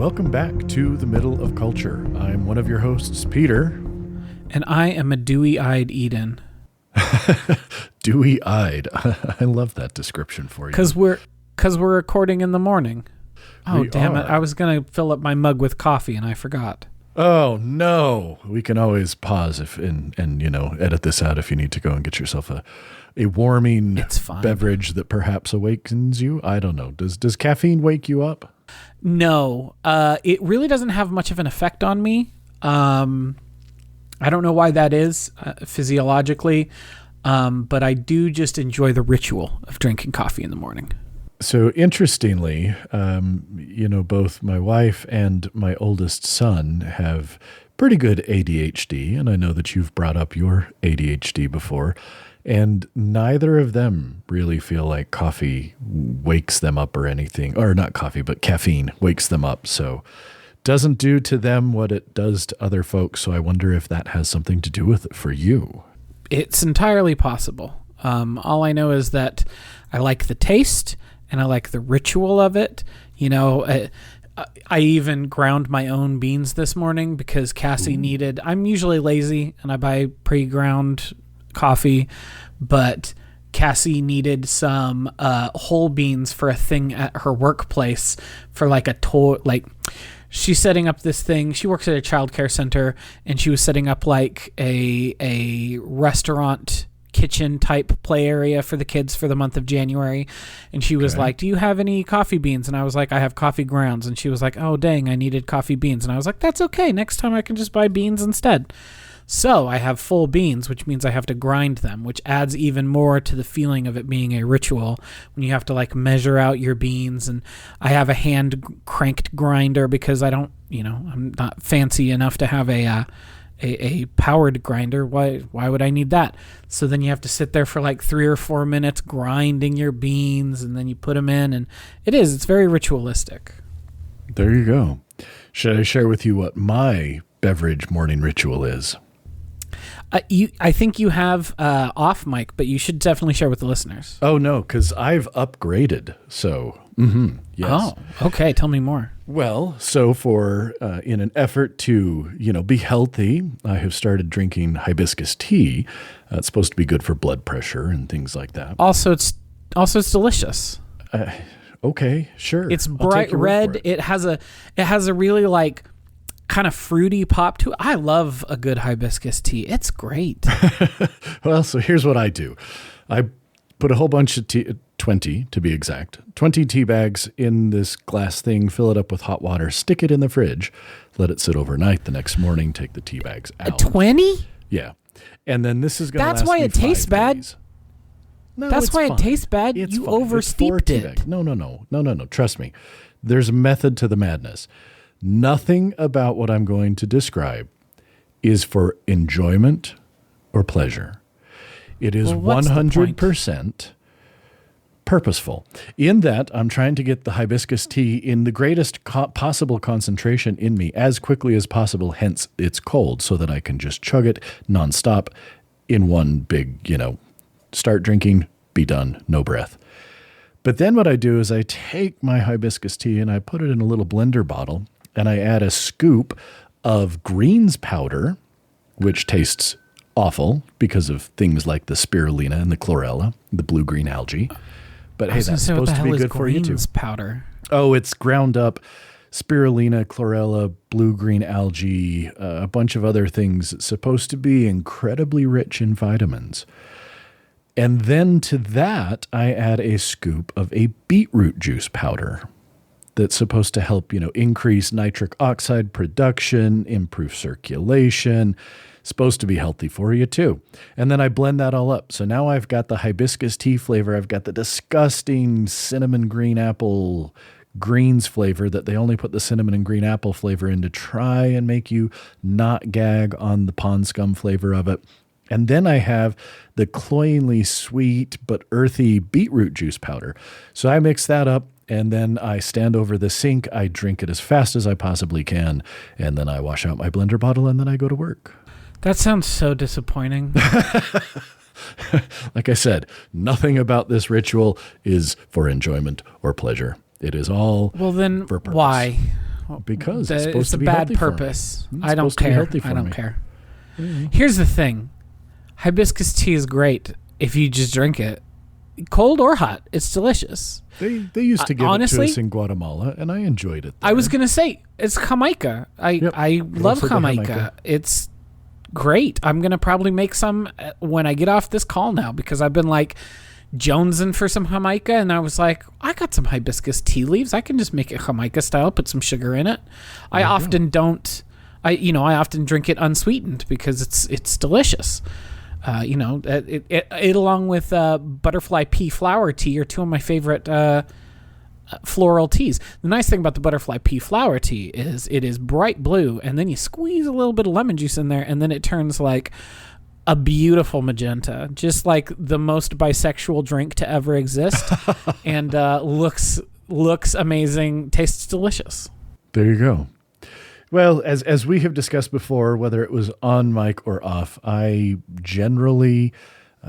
Welcome back to the Middle of Culture. I'm one of your hosts, Peter. And I am a dewy-eyed Eden. Dewy-eyed. I love that description for you. Because we're recording in the morning. Oh, damn it. are. I was going to fill up my mug with coffee and I forgot. Oh, no. We can always pause and edit this out if you need to go and get yourself a warming beverage that perhaps awakens you. I don't know. Does caffeine wake you up? No. It really doesn't have much of an effect on me. I don't know why that is physiologically, but I do just enjoy the ritual of drinking coffee in the morning. So interestingly, both my wife and my oldest son have pretty good ADHD, and I know that you've brought up your ADHD before, and neither of them really feel like coffee wakes them up or anything, or not coffee, but caffeine wakes them up. So doesn't do to them what it does to other folks. So I wonder if that has something to do with it for you. It's entirely possible. All I know is that I like the taste and I like the ritual of it. I even ground my own beans this morning because Cassie needed, I'm usually lazy and I buy pre-ground coffee, but Cassie needed some whole beans for a thing at her workplace for she's setting up this thing. She works at a childcare center, and she was setting up like a restaurant kitchen type play area for the kids for the month of January. And she was like, do you have any coffee beans? And I was like, I have coffee grounds. And she was like, oh, dang, I needed coffee beans. And I was like, that's okay. Next time I can just buy beans instead. So I have full beans, which means I have to grind them, which adds even more to the feeling of it being a ritual when you have to measure out your beans. And I have a hand cranked grinder because I'm not fancy enough to have a powered grinder. Why would I need that? So then you have to sit there for 3 or 4 minutes grinding your beans, and then you put them in, and it's very ritualistic. There you go. Should I share with you what my beverage morning ritual is? I think you have off mic, but you should definitely share with the listeners. Oh, no, because I've upgraded. So, yes. Oh, okay. Tell me more. Well, so for in an effort to, be healthy, I have started drinking hibiscus tea. It's supposed to be good for blood pressure and things like that. Also, it's delicious. Okay, sure. It's bright red. It has a really kind of fruity pop to it. I love a good hibiscus tea. It's great. Well, so here's what I do. I put a whole bunch of tea, 20 to be exact, 20 tea bags in this glass thing, fill it up with hot water, stick it in the fridge, let it sit overnight. The next morning, take the tea bags out. 20? Yeah. And then this is going to last That's why me it tastes 5 bad. days. No, That's why fine. it tastes bad. It's you fine. oversteeped it. No. Trust me. There's a method to the madness. Nothing about what I'm going to describe is for enjoyment or pleasure. It is 100% purposeful. In that, I'm trying to get the hibiscus tea in the greatest possible concentration in me as quickly as possible, hence it's cold, so that I can just chug it nonstop in one big, start drinking, be done, no breath. But then what I do is I take my hibiscus tea and I put it in a little blender bottle, and I add a scoop of greens powder, which tastes awful because of things like the spirulina and the chlorella, the blue-green algae. But hey, that's supposed to be good for you too. Powder. Oh, it's ground up spirulina, chlorella, blue-green algae, a bunch of other things. It's supposed to be incredibly rich in vitamins. And then to that, I add a scoop of a beetroot juice powder that's supposed to help, increase nitric oxide production, improve circulation. Supposed to be healthy for you too. And then I blend that all up. So now I've got the hibiscus tea flavor. I've got the disgusting cinnamon green apple greens flavor that they only put the cinnamon and green apple flavor in to try and make you not gag on the pond scum flavor of it. And then I have the cloyingly sweet but earthy beetroot juice powder. So I mix that up, and then I stand over the sink. I drink it as fast as I possibly can, and then I wash out my blender bottle, and then I go to work. That sounds so disappointing. Like I said, nothing about this ritual is for enjoyment or pleasure. It is all well, then for purpose. Why? Because it's supposed it's to a be bad healthy for me. purpose. It's I don't supposed to be care. healthy for I don't me. care. Mm-hmm. Here's the thing. Hibiscus tea is great if you just drink it. Cold or hot, it's delicious. They used to give honestly, it to us in Guatemala, and I enjoyed it there. I was going to say, it's Jamaica. I love Also the Jamaica. Jamaica. It's great. I'm going to probably make some when I get off this call now because I've been like jonesing for some Jamaica, and I was like, I got some hibiscus tea leaves. I can just make it Jamaica style, put some sugar in it. I often don't. I often drink it unsweetened because it's delicious. It along with butterfly pea flower tea are two of my favorite floral teas. The nice thing about the butterfly pea flower tea is it is bright blue, and then you squeeze a little bit of lemon juice in there, and then it turns like a beautiful magenta, just like the most bisexual drink to ever exist, and looks amazing, tastes delicious. There you go. Well, as we have discussed before, whether it was on mic or off, I generally,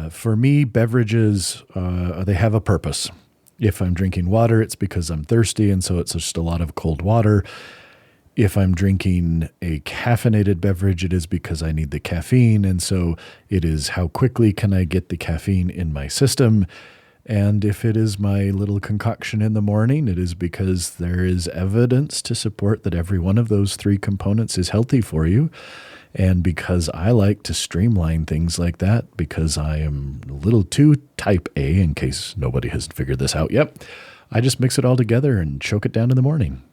for me, beverages, they have a purpose. If I'm drinking water, it's because I'm thirsty, and so it's just a lot of cold water. If I'm drinking a caffeinated beverage, it is because I need the caffeine, and so it is how quickly can I get the caffeine in my system. And if it is my little concoction in the morning, it is because there is evidence to support that every one of those three components is healthy for you. And because I like to streamline things like that, because I am a little too type A, in case nobody has figured this out yet, I just mix it all together and choke it down in the morning.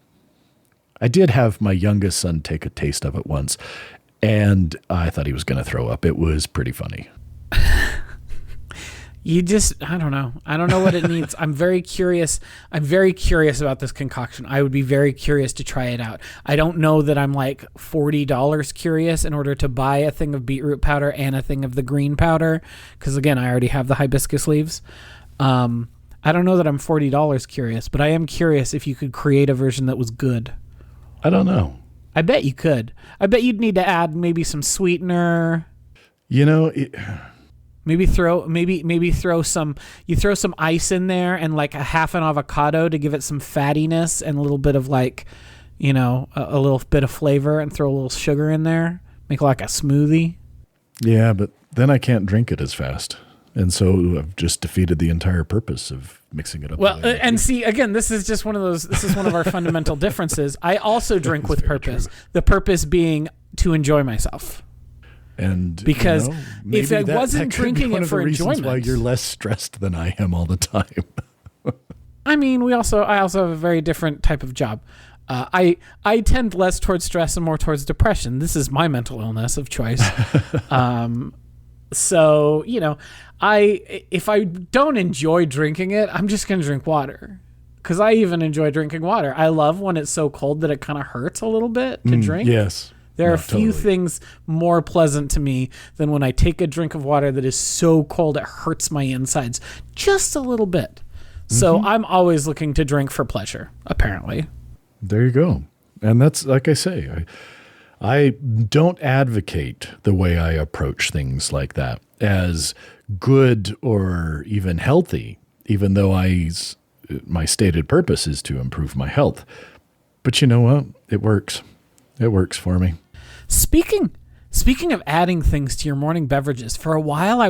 I did have my youngest son take a taste of it once, and I thought he was going to throw up. It was pretty funny. I don't know. I don't know what it needs. I'm very curious. I'm very curious about this concoction. I would be very curious to try it out. I don't know that I'm like $40 curious in order to buy a thing of beetroot powder and a thing of the green powder. Because again, I already have the hibiscus leaves. I don't know that I'm $40 curious, but I am curious if you could create a version that was good. I don't know. I bet you could. I bet you'd need to add maybe some sweetener. Maybe throw some ice in there and like a half an avocado to give it some fattiness and a little bit of like, a little bit of flavor, and throw a little sugar in there. Make like a smoothie. Yeah, but then I can't drink it as fast. And so I've just defeated the entire purpose of mixing it up. Well, and see, again, this is one of our fundamental differences. I also drink with purpose. True. The purpose being to enjoy myself. And because if I wasn't drinking it for enjoyment, why you're less stressed than I am all the time. I mean, I also have a very different type of job. I tend less towards stress and more towards depression. This is my mental illness of choice. So if I don't enjoy drinking it, I'm just gonna drink water. Because I even enjoy drinking water. I love when it's so cold that it kind of hurts a little bit to drink. Yes. There are few things more pleasant to me than when I take a drink of water that is so cold it hurts my insides just a little bit. So I'm always looking to drink for pleasure, apparently. There you go. And that's, like I say, I don't advocate the way I approach things like that as good or even healthy, even though my stated purpose is to improve my health. But you know what? It works. It works for me. Speaking of adding things to your morning beverages, for a while there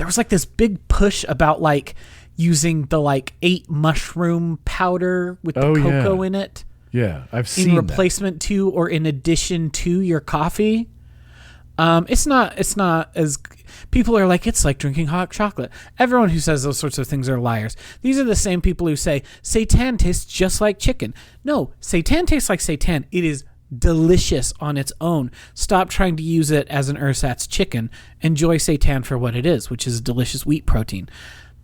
was like this big push about like using the like 8 mushroom powder with the cocoa in it. Yeah, I've seen in replacement to or in addition to your coffee. It's not as people are like, it's like drinking hot chocolate. Everyone who says those sorts of things are liars. These are the same people who say seitan tastes just like chicken. No, seitan tastes like seitan. It is delicious on its own. Stop trying to use it as an ersatz chicken. Enjoy seitan for what it is, which is delicious wheat protein.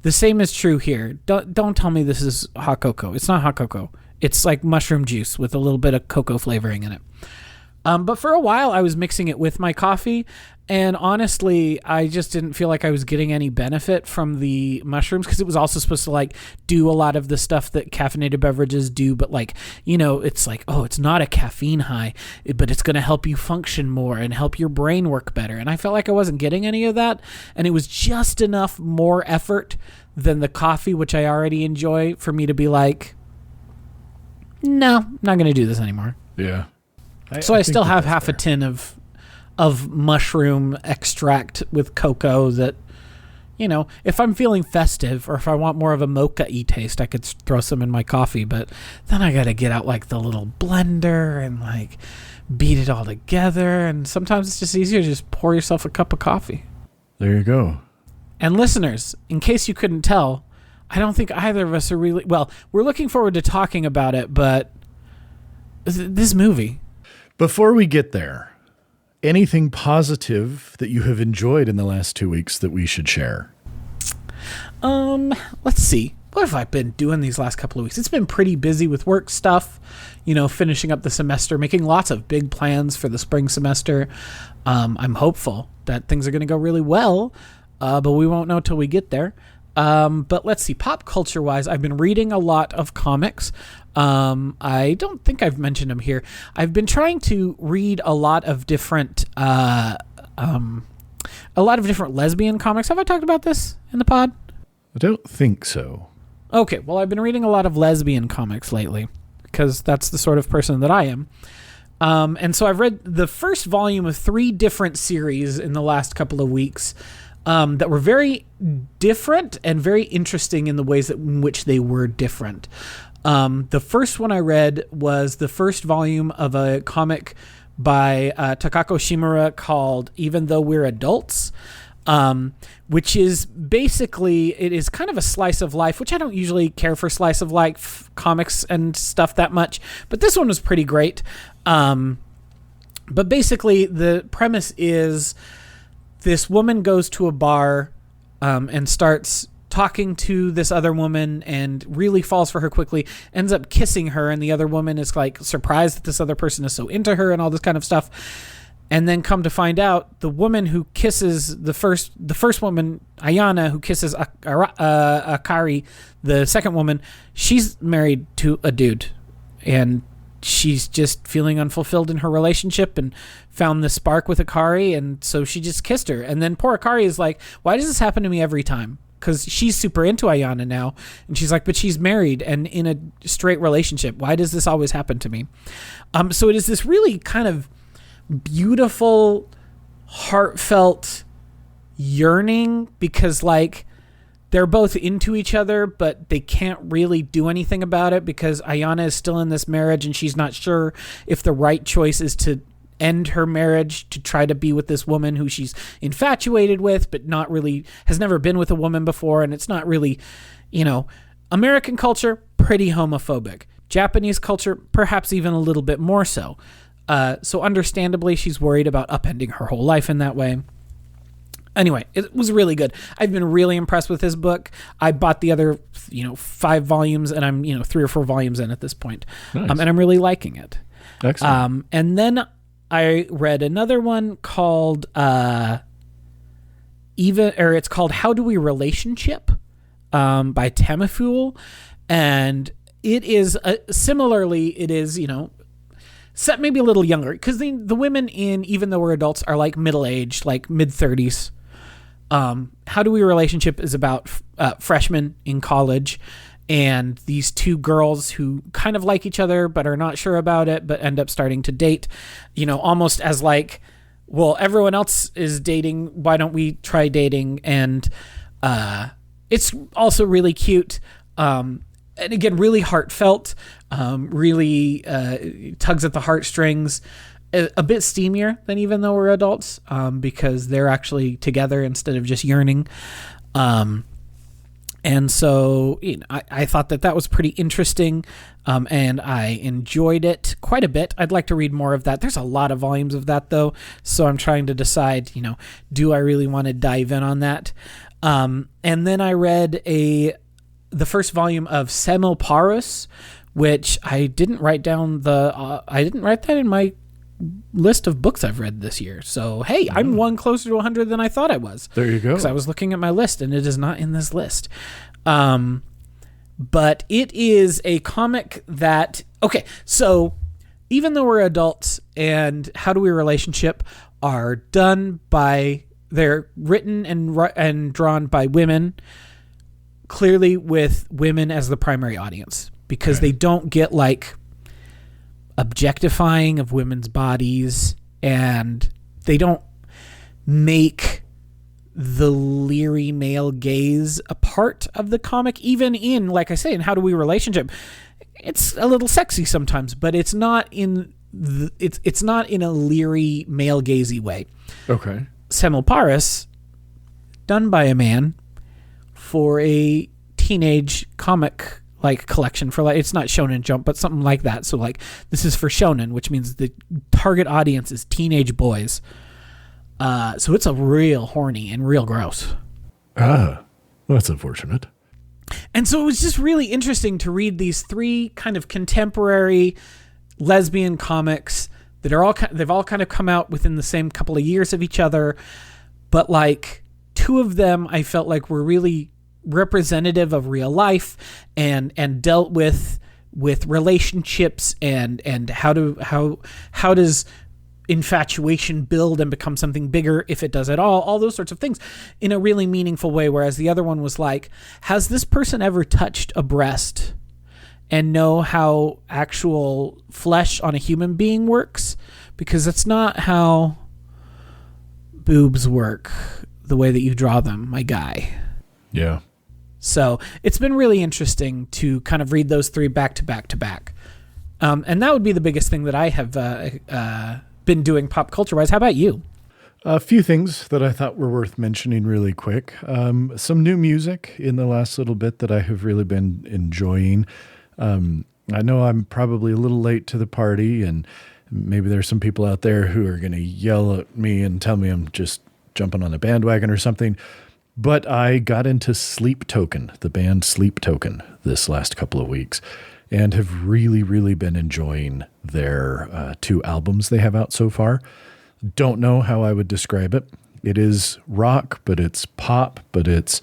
The same is true here. Don't tell me this is hot cocoa. It's not hot cocoa. It's like mushroom juice with a little bit of cocoa flavoring in it. But for a while, I was mixing it with my coffee, and honestly, I just didn't feel like I was getting any benefit from the mushrooms because it was also supposed to like do a lot of the stuff that caffeinated beverages do, but like, it's like, oh, it's not a caffeine high, but it's going to help you function more and help your brain work better. And I felt like I wasn't getting any of that, and it was just enough more effort than the coffee, which I already enjoy, for me to be like, no, I'm not going to do this anymore. Yeah. So I still have half a tin of mushroom extract with cocoa that, you know, if I'm feeling festive or if I want more of a mocha-y taste, I could throw some in my coffee. But then I got to get out like the little blender and like beat it all together. And sometimes it's just easier to just pour yourself a cup of coffee. There you go. And listeners, in case you couldn't tell, I don't think either of us are really... Well, we're looking forward to talking about it, but this movie... Before we get there, anything positive that you have enjoyed in the last 2 weeks that we should share? Let's see. What have I been doing these last couple of weeks? It's been pretty busy with work stuff, you know, finishing up the semester, making lots of big plans for the spring semester. I'm hopeful that things are going to go really well, but we won't know till we get there. But let's see, pop culture wise, I've been reading a lot of comics. I don't think I've mentioned them here. I've been trying to read a lot of different lesbian comics. Have I talked about this in the pod? I don't think so. Okay, well, I've been reading a lot of lesbian comics lately because that's the sort of person that I am. And so I've read the first volume of 3 different series in the last couple of weeks that were very different and very interesting in the ways in which they were different. The first one I read was the first volume of a comic by Takako Shimura called Even Though We're Adults, which is basically, it is kind of a slice of life, which I don't usually care for slice of life comics and stuff that much, but this one was pretty great. But basically the premise is this woman goes to a bar and starts talking to this other woman and really falls for her quickly, ends up kissing her, and the other woman is like surprised that this other person is so into her and all this kind of stuff. And then come to find out, the woman who kisses the first woman, Ayana, who kisses Akari, the second woman, she's married to a dude, and she's just feeling unfulfilled in her relationship and found the spark with Akari, and so she just kissed her. And then poor Akari is like, why does this happen to me every time? Because she's super into Ayana now, and she's like, but she's married and in a straight relationship. Why does this always happen to me? So it is this really kind of beautiful, heartfelt yearning, because like they're both into each other, but they can't really do anything about it because Ayana is still in this marriage and she's not sure if the right choice is to end her marriage to try to be with this woman who she's infatuated with, but not really, has never been with a woman before. And it's not really, you know, American culture, pretty homophobic. Japanese culture, perhaps even a little bit more so. So understandably, she's worried about upending her whole life in that way. Anyway, it was really good. I've been really impressed with this book. I bought the other, 5 volumes, and I'm, 3 or 4 volumes in at this point. Nice. And I'm really liking it. Excellent. And then I read another one called it's called How Do We Relationship by Tamiful, and it is similarly, it is set maybe a little younger, because the women in Even Though We're Adults are like middle aged, like mid 30s. How Do We Relationship is about freshmen in college, and these 2 girls who kind of like each other but are not sure about it, but end up starting to date, almost as like, well, everyone else is dating, why don't we try dating? And it's also really cute, and again, really heartfelt, really tugs at the heartstrings, a bit steamier than Even Though We're Adults, because they're actually together instead of just yearning. And so I thought that was pretty interesting, and I enjoyed it quite a bit. I'd like to read more of that. There's a lot of volumes of that, though, so I'm trying to decide, do I really want to dive in on that? And then I read the first volume of Semoparus, which I didn't write down I didn't write that in my list of books I've read this year. So, hey, I'm one closer to 100 than I thought I was. There you go. Because I was looking at my list and it is not in this list. But it is a comic that, okay, so Even Though We're Adults and How Do We Relationship are they're written and drawn by women, clearly with women as the primary audience, because they don't get like objectifying of women's bodies, and they don't make the leery male gaze a part of the comic, even in, like I say, in How Do We Relationship. It's a little sexy sometimes, but it's not in it's not in a leery male gazy way. Okay. Semel Paris, done by a man for a teenage comic like collection for like, it's not Shonen Jump, but something like that. So like this is for shonen, which means the target audience is teenage boys. So it's a real horny and real gross. Well, that's unfortunate. And so it was just really interesting to read these three kind of contemporary lesbian comics that are they've all kind of come out within the same couple of years of each other, but like two of them I felt like were really representative of real life and dealt with relationships and how does infatuation build and become something bigger if it does at all those sorts of things in a really meaningful way, whereas the other one was like, has this person ever touched a breast and know how actual flesh on a human being works? Because that's not how boobs work the way that you draw them, my guy. Yeah. So it's been really interesting to kind of read those three back to back to back. And that would be the biggest thing that I have been doing pop culture wise. How about you? A few things that I thought were worth mentioning really quick. Some new music in the last little bit that I have really been enjoying. I know I'm probably a little late to the party, and maybe there's some people out there who are going to yell at me and tell me I'm just jumping on a bandwagon or something. But I got into Sleep Token, the band Sleep Token, this last couple of weeks, and have really, really been enjoying their 2 albums they have out so far. Don't know how I would describe it. It is rock, but it's pop, but it's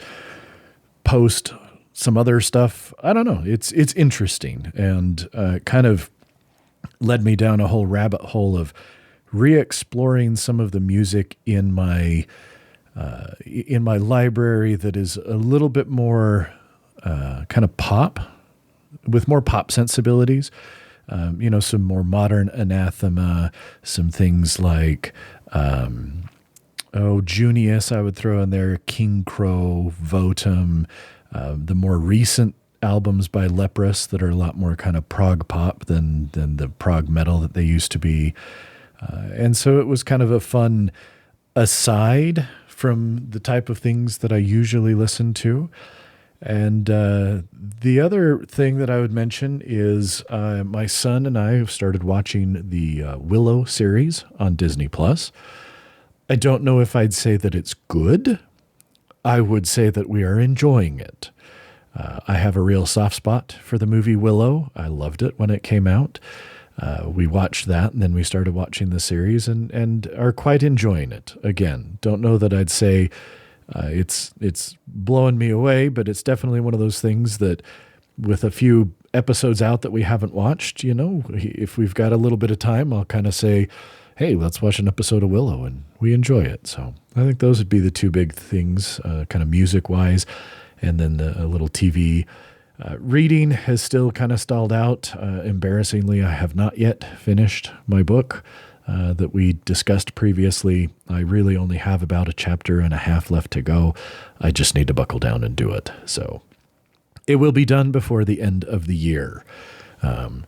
post some other stuff. I don't know. It's interesting, and kind of led me down a whole rabbit hole of re-exploring some of the music in my library that is a little bit more kind of pop, with more pop sensibilities. Some more modern Anathema, some things like Junius I would throw in there, King Crow, Votum, the more recent albums by Leprous that are a lot more kind of prog pop than the prog metal that they used to be. And so it was kind of a fun aside from the type of things that I usually listen to. And the other thing that I would mention is my son and I have started watching the Willow series on Disney+. I don't know if I'd say that it's good. I would say that we are enjoying it. I have a real soft spot for the movie Willow. I loved it when it came out. We watched that, and then we started watching the series and are quite enjoying it. Again, don't know that I'd say it's blowing me away, but it's definitely one of those things that with a few episodes out that we haven't watched, if we've got a little bit of time, I'll kind of say, hey, let's watch an episode of Willow, and we enjoy it. So I think those would be the 2 big things, kind of music-wise, and then a little TV. Reading has still kind of stalled out. Embarrassingly, I have not yet finished my book that we discussed previously. I really only have about a chapter and a half left to go. I just need to buckle down and do it. So it will be done before the end of the year. And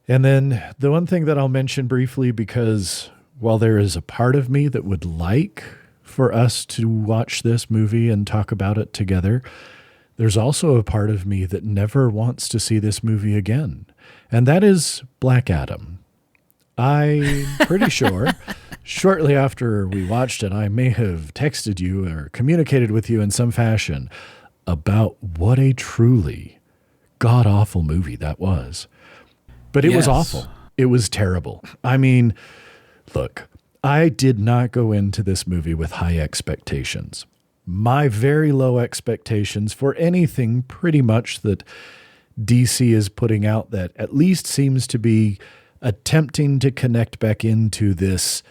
then the one thing that I'll mention briefly, because while there is a part of me that would like for us to watch this movie and talk about it together, there's also a part of me that never wants to see this movie again. And that is Black Adam. I'm pretty sure shortly after we watched it, I may have texted you or communicated with you in some fashion about what a truly god-awful movie that was. But it was awful. It was terrible. I mean, look, I did not go into this movie with high expectations. My very low expectations for anything pretty much that DC is putting out that at least seems to be attempting to connect back into this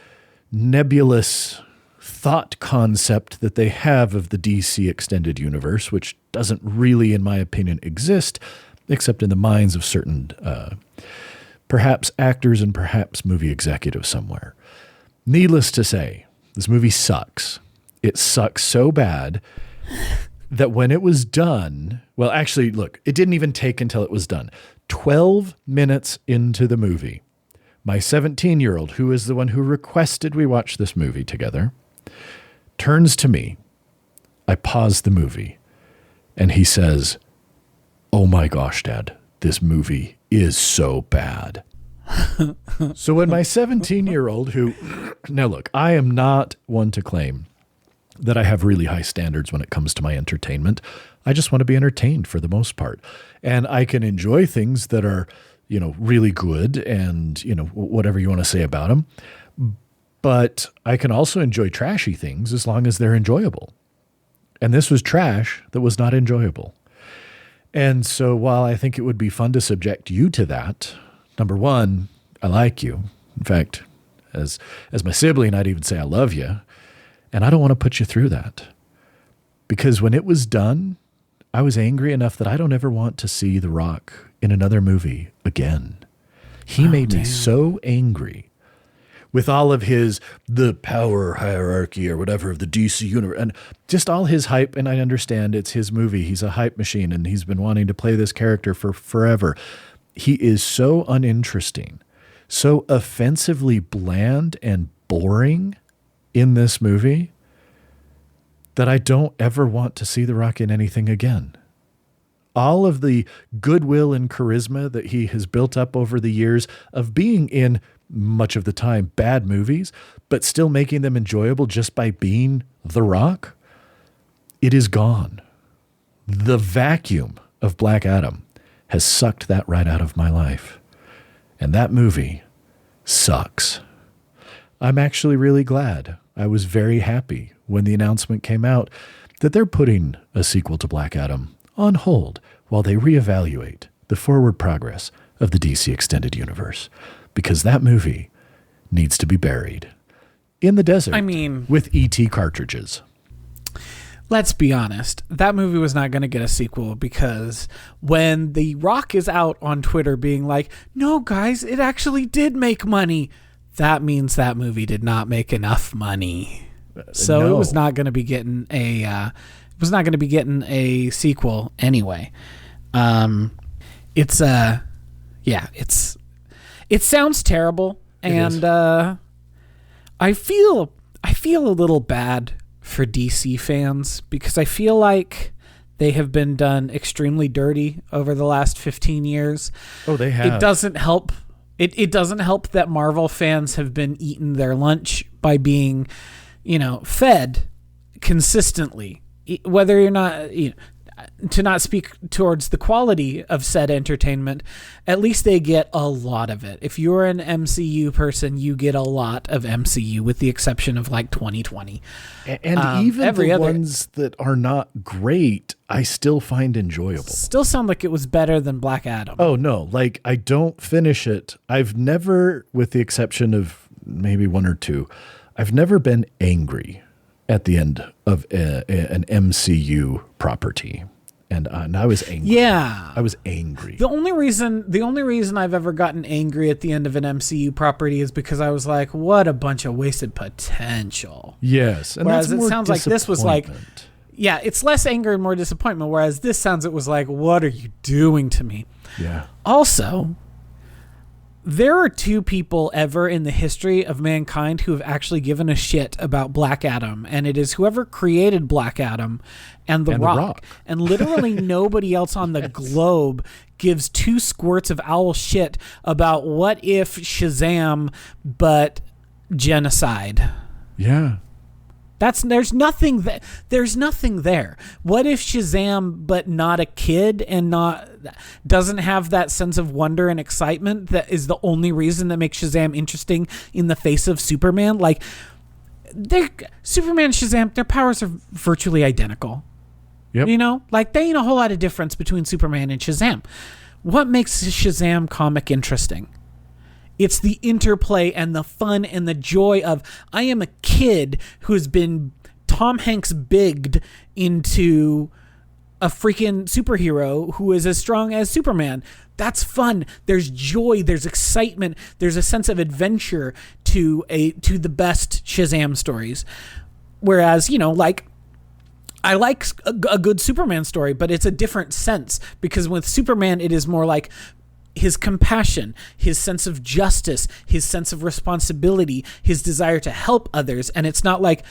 nebulous thought concept that they have of the DC extended universe, which doesn't really, in my opinion, exist, except in the minds of certain perhaps actors and perhaps movie executives somewhere. Needless to say, this movie sucks. It sucks so bad that when it was done, well, actually, look, it didn't even take until it was done. 12 minutes into the movie, my 17-year-old, who is the one who requested we watch this movie together, turns to me. I pause the movie, and he says, "Oh my gosh, Dad, this movie is so bad." So when my 17-year-old who, now look, I am not one to claim that I have really high standards when it comes to my entertainment. I just want to be entertained for the most part. And I can enjoy things that are, really good and, whatever you want to say about them. But I can also enjoy trashy things as long as they're enjoyable. And this was trash that was not enjoyable. And so while I think it would be fun to subject you to that, number one, I like you. In fact, as my sibling, I'd even say I love you. And I don't want to put you through that. Because when it was done, I was angry enough that I don't ever want to see The Rock in another movie again. He made me so angry with all of the power hierarchy or whatever of the DC universe and just all his hype. And I understand it's his movie. He's a hype machine and he's been wanting to play this character for forever. He is so uninteresting, so offensively bland and boring in this movie that I don't ever want to see The Rock in anything again. All of the goodwill and charisma that he has built up over the years of being in much of the time bad movies, but still making them enjoyable just by being The Rock, it is gone. The vacuum of Black Adam has sucked that right out of my life. And that movie sucks. I'm actually really glad. I was very happy when the announcement came out that they're putting a sequel to Black Adam on hold while they reevaluate the forward progress of the DC Extended Universe. Because that movie needs to be buried in the desert with E.T. cartridges. Let's be honest. That movie was not going to get a sequel because when The Rock is out on Twitter being like, "No, guys, it actually did make money," that means that movie did not make enough money. So No. It was not going to be getting a sequel anyway. It sounds terrible, and I feel a little bad for DC fans because I feel like they have been done extremely dirty over the last 15 years. Oh, they have. It doesn't help. It doesn't help that Marvel fans have been eating their lunch by being, fed consistently. Whether you're not, to not speak towards the quality of said entertainment, at least they get a lot of it. If you're an MCU person, you get a lot of MCU, with the exception of like 2020. And even the ones that are not great, I still find enjoyable. Still sound like it was better than Black Adam. Oh, no. Like, I don't finish it. I've never, with the exception of maybe one or two, I've never been angry at the end of an MCU property. And I was angry. Yeah. I was angry. The only reason I've ever gotten angry at the end of an MCU property is because I was like, what a bunch of wasted potential. Yes. And whereas that's it sounds like this was like, disappointment. yeah, it's less anger and more disappointment. Whereas this sounds, it was like, what are you doing to me? Yeah. Also, there are two people ever in the history of mankind who have actually given a shit about Black Adam, and it is whoever created Black Adam and The Rock. And literally nobody else on the globe gives two squirts of owl shit about what if Shazam but genocide. Yeah. There's nothing there. What if Shazam but not a kid and doesn't have that sense of wonder and excitement that is the only reason that makes Shazam interesting in the face of Superman? Like, Superman and Shazam, their powers are virtually identical. Yep. Like, there ain't a whole lot of difference between Superman and Shazam. What makes a Shazam comic interesting? It's the interplay and the fun and the joy of, I am a kid who's been Tom Hanks bigged into a freaking superhero who is as strong as Superman. That's fun. There's joy, there's excitement, there's a sense of adventure to the best Shazam stories. Whereas, like, I like a good Superman story, but it's a different sense, because with Superman it is more like his compassion, his sense of justice, his sense of responsibility, his desire to help others, and it's not like,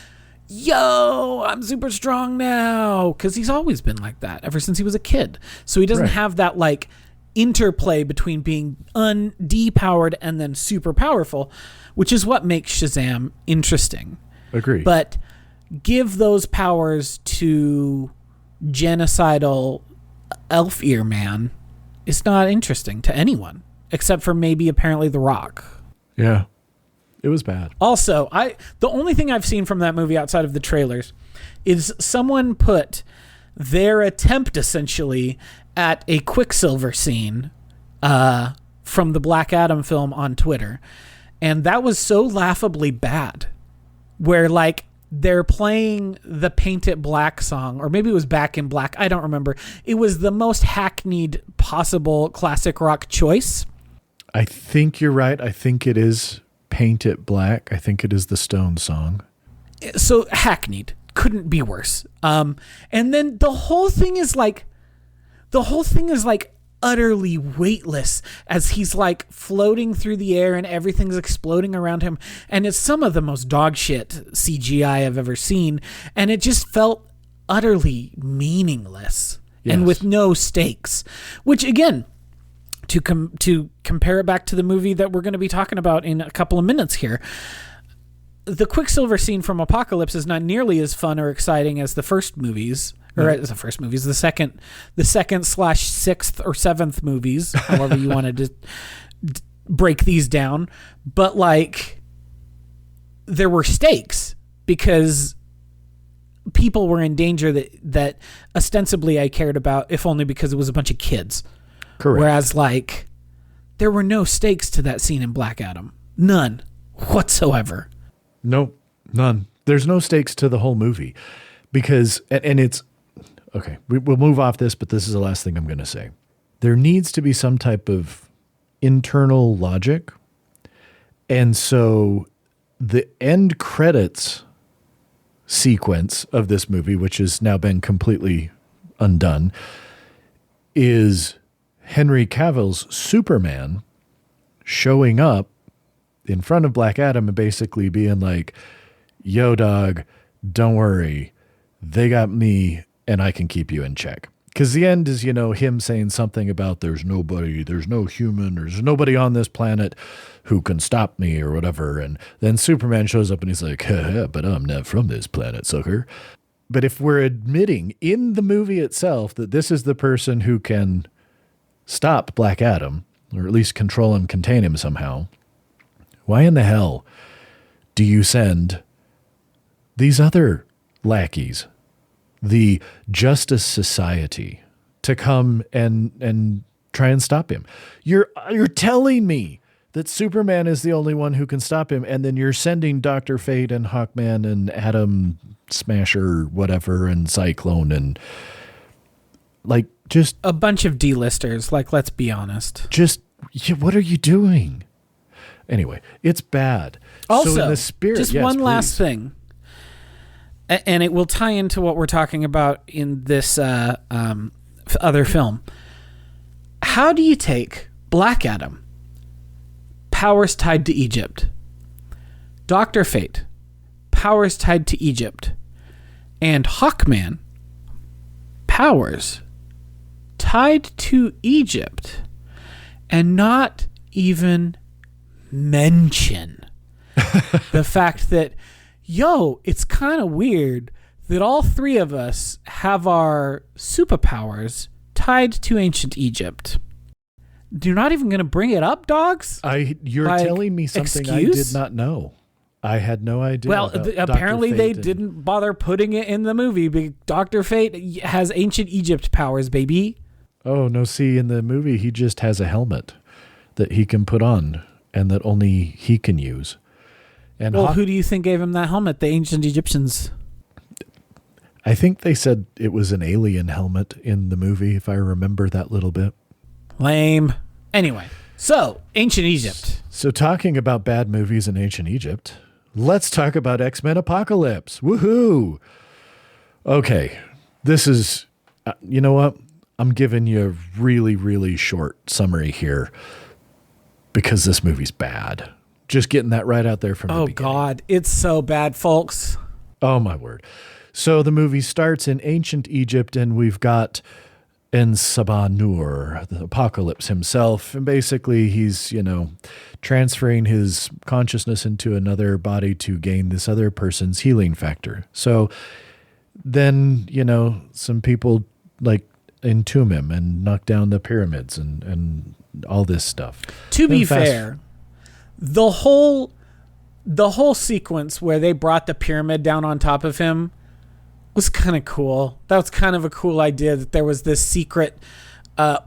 yo, I'm super strong now, because he's always been like that ever since he was a kid. So he doesn't have that like interplay between being depowered and then super powerful, which is what makes Shazam interesting. Agree. But give those powers to genocidal elf ear man is not interesting to anyone, except for maybe apparently The Rock. Yeah. It was bad. Also, the only thing I've seen from that movie outside of the trailers is someone put their attempt essentially at a Quicksilver scene from the Black Adam film on Twitter. And that was so laughably bad, where like they're playing the Paint It Black song, or maybe it was Back in Black. I don't remember. It was the most hackneyed possible classic rock choice. I think you're right. I think it is Paint It Black. I think it is the Stones song. So hackneyed. Couldn't be worse. And then the whole thing is like utterly weightless as he's like floating through the air and everything's exploding around him. And it's some of the most dog shit CGI I've ever seen. And it just felt utterly meaningless and with no stakes, which again, to compare it back to the movie that we're going to be talking about in a couple of minutes here, the Quicksilver scene from Apocalypse is not nearly as fun or exciting as the first movies, or as the first movies, the second / 6th or 7th movies, however you wanted to break these down. But like, there were stakes because people were in danger that ostensibly I cared about, if only because it was a bunch of kids. Correct. Whereas like, there were no stakes to that scene in Black Adam. None whatsoever. Nope, none. There's no stakes to the whole movie because, and it's, okay, we'll move off this, but this is the last thing I'm going to say. There needs to be some type of internal logic. And so the end credits sequence of this movie, which has now been completely undone, is Henry Cavill's Superman showing up in front of Black Adam and basically being like, yo, dog, don't worry. They got me and I can keep you in check. Because the end is, him saying something about there's no human, there's nobody on this planet who can stop me or whatever. And then Superman shows up and he's like, but I'm not from this planet, sucker. But if we're admitting in the movie itself that this is the person who can stop Black Adam, or at least control him, contain him somehow, why in the hell do you send these other lackeys, the Justice Society, to come and try and stop him? You're telling me that Superman is the only one who can stop him, and then you're sending Dr. Fate and Hawkman and Atom Smasher, whatever, and Cyclone, and like just a bunch of D-listers. Like, let's be honest. What are you doing? Anyway, it's bad. Also, so in the spirit, just one last thing, and it will tie into what we're talking about in this other film. How do you take Black Adam, powers tied to Egypt, Dr. Fate, powers tied to Egypt, and Hawkman, powers tied to Egypt, and not even mention the fact that, it's kind of weird that all three of us have our superpowers tied to ancient Egypt? You're not even going to bring it up, dogs? You're telling me something I did not know. I had no idea. Well, apparently they didn't bother putting it in the movie. Dr. Fate has ancient Egypt powers, baby. Oh, no, see, in the movie, he just has a helmet that he can put on and that only he can use. And who do you think gave him that helmet? The ancient Egyptians. I think they said it was an alien helmet in the movie, if I remember that little bit. Lame. Anyway, so Ancient Egypt. So talking about bad movies in ancient Egypt, let's talk about X-Men Apocalypse. Woohoo! Okay, this is, you know what? I'm giving you a really, really short summary here because this movie's bad. Just getting that right out there from the beginning. Oh, God. It's so bad, folks. Oh, my word. So the movie starts in ancient Egypt, and we've got En-Sabah-Nur, the Apocalypse himself. And basically, he's, transferring his consciousness into another body to gain this other person's healing factor. So then, some people entomb him and knock down the pyramids and all this stuff. To be fair, the whole sequence where they brought the pyramid down on top of him was kind of cool. That was kind of a cool idea, that there was this secret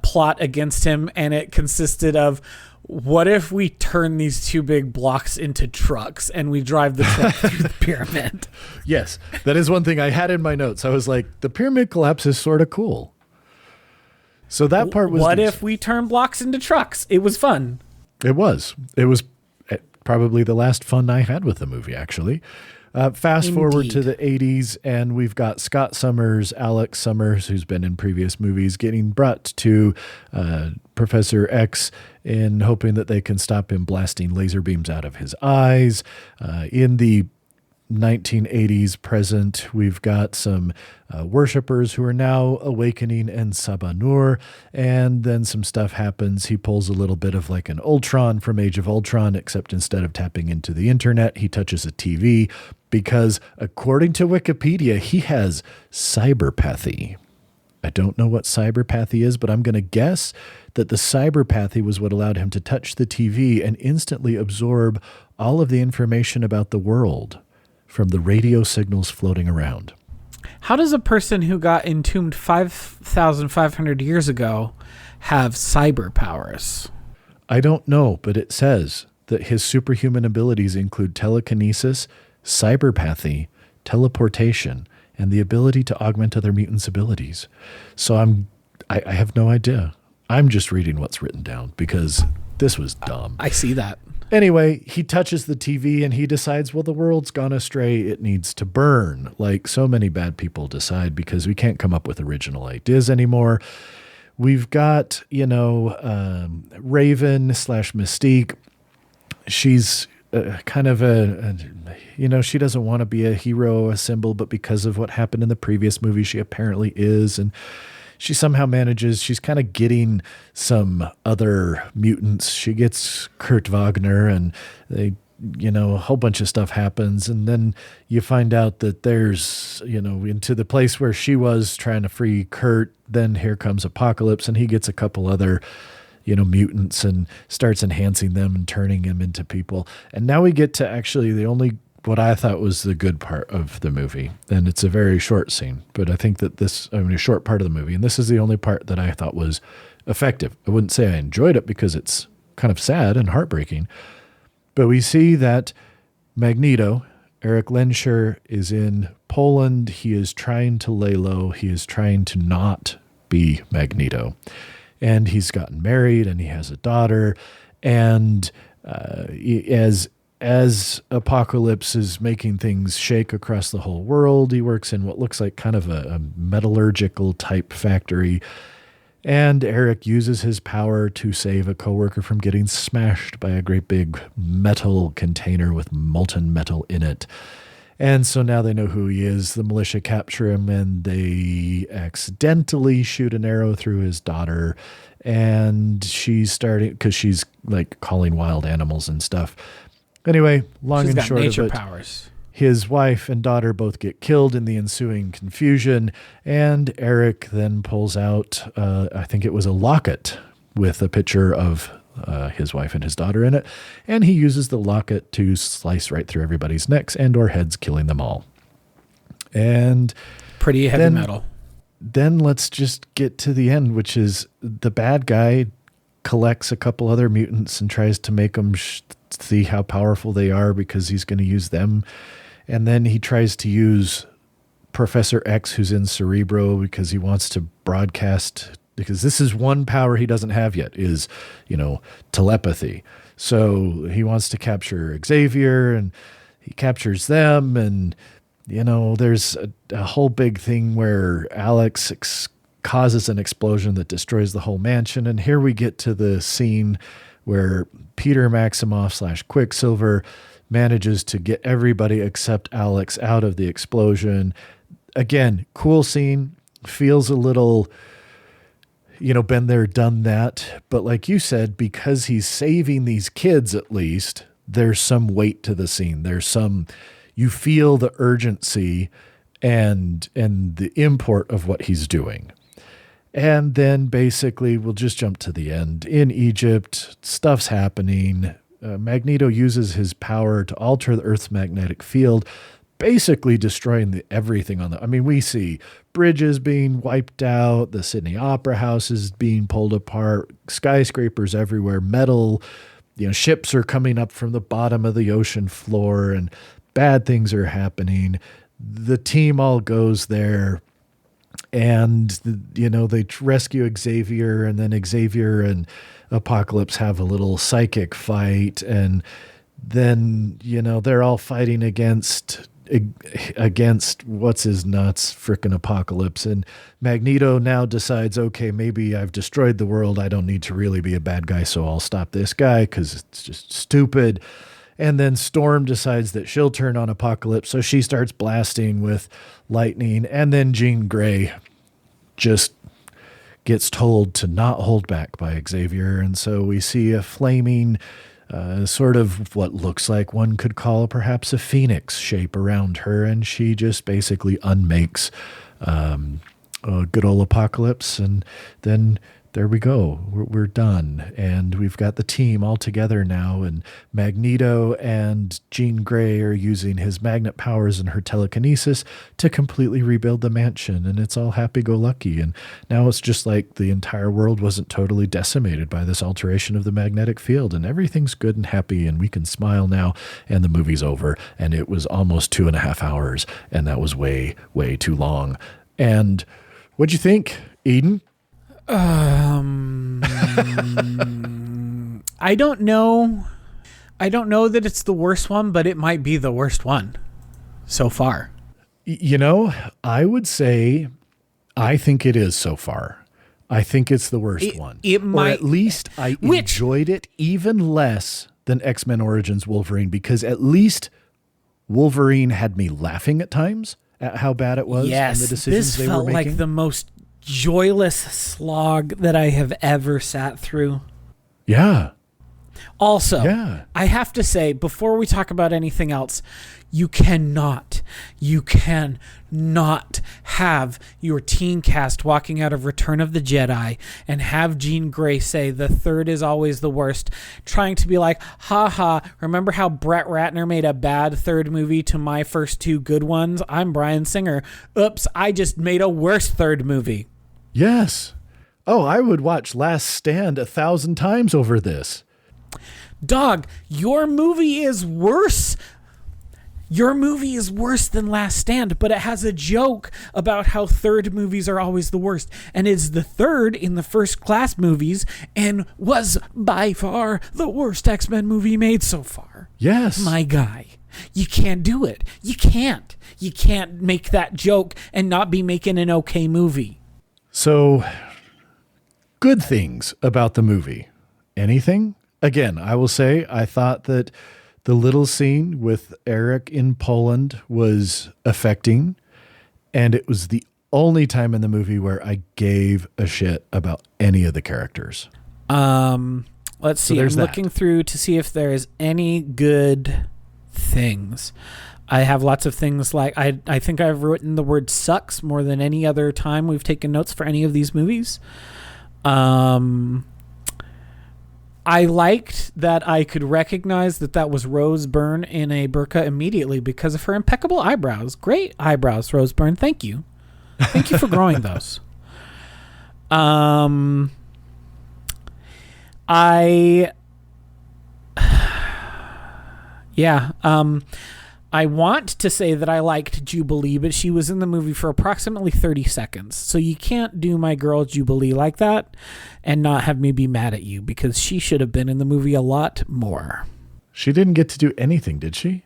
plot against him, and it consisted of, what if we turn these two big blocks into trucks and we drive the truck through the pyramid? Yes, that is one thing I had in my notes. I was like, the pyramid collapse is sort of cool. So that part was... What if we turn blocks into trucks? It was fun. It was. It was probably the last fun I had with the movie, actually. Fast forward to the 80s, and we've got Scott Summers, Alex Summers, who's been in previous movies, getting brought to Professor X in hoping that they can stop him blasting laser beams out of his eyes. In the 1980s present, we've got some worshippers who are now awakening En-Sabah-Nur, and then some stuff happens. He pulls a little bit of like an Ultron from Age of Ultron, except instead of tapping into the internet, he touches a TV because, according to Wikipedia, he has cyberpathy. I don't know what cyberpathy is, but I'm going to guess that the cyberpathy was what allowed him to touch the TV and instantly absorb all of the information about the world from the radio signals floating around. How does a person who got entombed 5,500 years ago have cyber powers? I don't know, but it says that his superhuman abilities include telekinesis, cyberpathy, teleportation, and the ability to augment other mutants' abilities. So I have no idea. I'm just reading what's written down because this was dumb. I see that. Anyway, he touches the TV and he decides, well, the world's gone astray. It needs to burn, like so many bad people decide, because we can't come up with original ideas anymore. We've got, Raven / Mystique. She's kind of she doesn't want to be a hero, a symbol, but because of what happened in the previous movie, she apparently is. And she somehow manages, she's kind of getting some other mutants. She gets Kurt Wagner, and they, a whole bunch of stuff happens. And then you find out that there's, into the place where she was trying to free Kurt, then here comes Apocalypse, and he gets a couple other, mutants and starts enhancing them and turning them into people. And now we get to actually what I thought was the good part of the movie. And it's a very short scene, but I think that a short part of the movie, and this is the only part that I thought was effective. I wouldn't say I enjoyed it because it's kind of sad and heartbreaking, but we see that Magneto, Eric Lehnsherr, is in Poland. He is trying to lay low. He is trying to not be Magneto. And he's gotten married and he has a daughter. And as Apocalypse is making things shake across the whole world, he works in what looks like kind of a metallurgical type factory. And Eric uses his power to save a coworker from getting smashed by a great big metal container with molten metal in it. And so now they know who he is. The militia capture him, and they accidentally shoot an arrow through his daughter. And she's starting, because she's like calling wild animals and stuff. Anyway, long and short of it, powers. His wife and daughter both get killed in the ensuing confusion, and Eric then pulls out, I think it was a locket with a picture of his wife and his daughter in it, and he uses the locket to slice right through everybody's necks and or heads, killing them all. And pretty heavy metal. Then let's just get to the end, which is the bad guy collects a couple other mutants and tries to make them see how powerful they are because he's going to use them. And then he tries to use Professor X, who's in Cerebro because he wants to broadcast, because this is one power he doesn't have yet, is, telepathy. So he wants to capture Xavier, and he captures them, and there's a whole big thing where Alex causes an explosion that destroys the whole mansion. And here we get to the scene where Peter Maximoff / Quicksilver manages to get everybody except Alex out of the explosion. Again, cool scene. Feels a little, been there, done that. But like you said, because he's saving these kids, at least, there's some weight to the scene. You feel the urgency and the import of what he's doing. And then basically we'll just jump to the end. In Egypt, stuff's happening. Magneto uses his power to alter the Earth's magnetic field, basically destroying everything on we see bridges being wiped out, the Sydney Opera House is being pulled apart, skyscrapers everywhere, metal, ships are coming up from the bottom of the ocean floor, and bad things are happening. The team all goes there, and they rescue Xavier, and then Xavier and Apocalypse have a little psychic fight, and then they're all fighting against what's his nuts, frickin' Apocalypse. And Magneto now decides, okay, maybe I've destroyed the world, I don't need to really be a bad guy, so I'll stop this guy because it's just stupid. And then Storm decides that she'll turn on Apocalypse, so she starts blasting with lightning. And then Jean Grey just gets told to not hold back by Xavier. And so we see a flaming, sort of what looks like one could call perhaps a phoenix shape around her. And she just basically unmakes good old Apocalypse. And then there we go. We're done. And we've got the team all together now. And Magneto and Jean Grey are using his magnet powers and her telekinesis to completely rebuild the mansion. And it's all happy-go-lucky. And now it's just like the entire world wasn't totally decimated by this alteration of the magnetic field. And everything's good and happy. And we can smile now. And the movie's over. And it was almost 2.5 hours. And that was way, way too long. And what'd you think, Eden? I don't know. I don't know that it's the worst one, but it might be the worst one so far. I would say I think it is so far. I think it's the worst one. It might, or at least I enjoyed it even less than X-Men Origins Wolverine, because at least Wolverine had me laughing at times at how bad it was and the decisions they were making. This felt like the most joyless slog that I have ever sat through. Yeah. Also, I have to say, before we talk about anything else, you cannot have your teen cast walking out of Return of the Jedi and have Jean Grey say the third is always the worst, trying to be like, haha, remember how Brett Ratner made a bad third movie to my first two good ones? I'm Bryan Singer. Oops, I just made a worse third movie. Yes. Oh, I would watch Last Stand 1,000 times over this. Dog, your movie is worse. Your movie is worse than Last Stand, but it has a joke about how third movies are always the worst, and is the third in the First Class movies, and was by far the worst X-Men movie made so far. Yes. My guy, you can't do it. You can't. You can't make that joke and not be making an okay movie. So, good things about the movie. Anything? Again, I will say I thought that the little scene with Eric in Poland was affecting, and it was the only time in the movie where I gave a shit about any of the characters. Let's see. I'm looking through to see if there is any good things. I have lots of things like I think I've written the word sucks more than any other time we've taken notes for any of these movies. I liked that I could recognize that was Rose Byrne in a burqa immediately because of her impeccable eyebrows. Great eyebrows, Rose Byrne. Thank you. Thank you for growing those. I want to say that I liked Jubilee, but she was in the movie for approximately 30 seconds. So you can't do my girl Jubilee like that and not have me be mad at you, because she should have been in the movie a lot more. She didn't get to do anything, did she?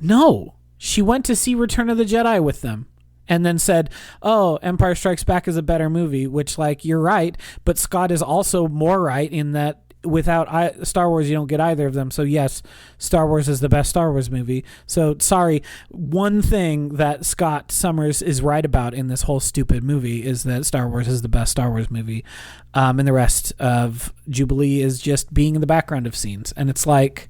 No. She went to see Return of the Jedi with them and then said, oh, Empire Strikes Back is a better movie, which, like, you're right, but Scott is also more right in that without Star Wars, you don't get either of them. So yes, Star Wars is the best Star Wars movie. So sorry, one thing that Scott Summers is right about in this whole stupid movie is that Star Wars is the best Star Wars movie. And the rest of Jubilee is just being in the background of scenes. And it's like,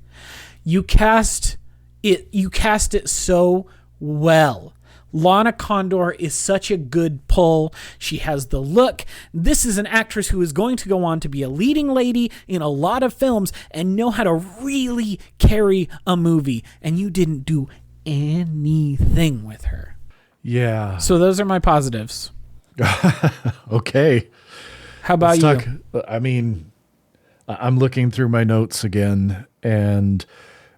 you cast it so well. Lana Condor is such a good pull. She has the look. This is an actress who is going to go on to be a leading lady in a lot of films and know how to really carry a movie. And you didn't do anything with her. Yeah. So those are my positives. Okay. How about you? I mean, I'm looking through my notes again, and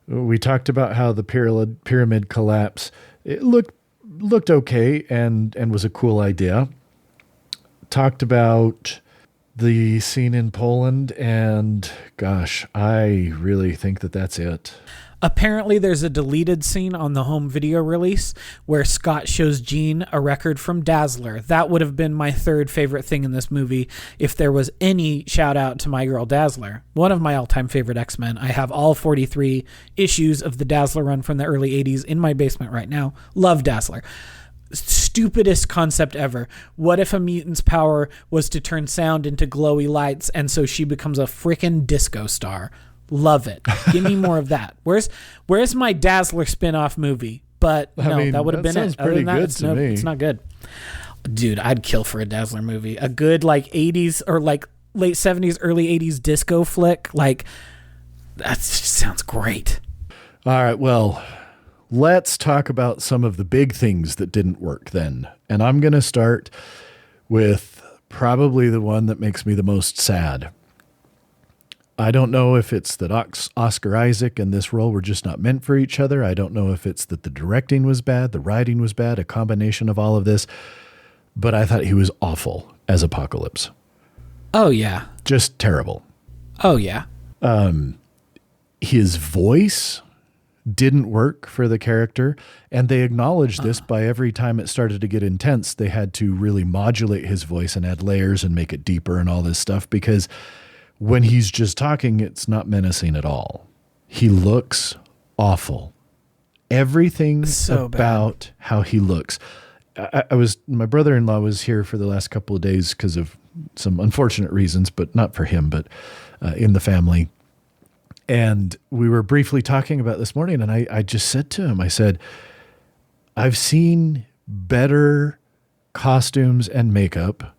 we talked about how the pyramid collapse. It looked okay and was a cool idea. Talked about the scene in Poland, and gosh, I really think that that's it. Apparently there's a deleted scene on the home video release where Scott shows Jean a record from Dazzler. That would have been my third favorite thing in this movie if there was any shout out to my girl Dazzler. One of my all-time favorite X-Men. I have all 43 issues of the Dazzler run from the early 80s in my basement right now. Love Dazzler. Stupidest concept ever. What if a mutant's power was to turn sound into glowy lights and so she becomes a frickin' disco star? Love it. Give me more of that. Where's my Dazzler spin-off movie? But no, that would have been it. Other than that, it's not good. Dude, I'd kill for a Dazzler movie. A good like 80s or like late 70s, early 80s disco flick. Like, that just sounds great. All right, well, let's talk about some of the big things that didn't work then. And I'm going to start with probably the one that makes me the most sad. I don't know if it's that Oscar Isaac and this role were just not meant for each other. I don't know if it's that the directing was bad, the writing was bad, a combination of all of this. But I thought he was awful as Apocalypse. Oh, yeah. Just terrible. Oh, yeah. His voice didn't work for the character, and they acknowledged this by every time it started to get intense. They had to really modulate his voice and add layers and make it deeper and all this stuff, because when he's just talking, it's not menacing at all. He looks awful. Everything so about bad. How he looks. My brother-in-law was here for the last couple of days because of some unfortunate reasons, but not for him, but in the family. And we were briefly talking about this morning, and I just said to him, I said, I've seen better costumes and makeup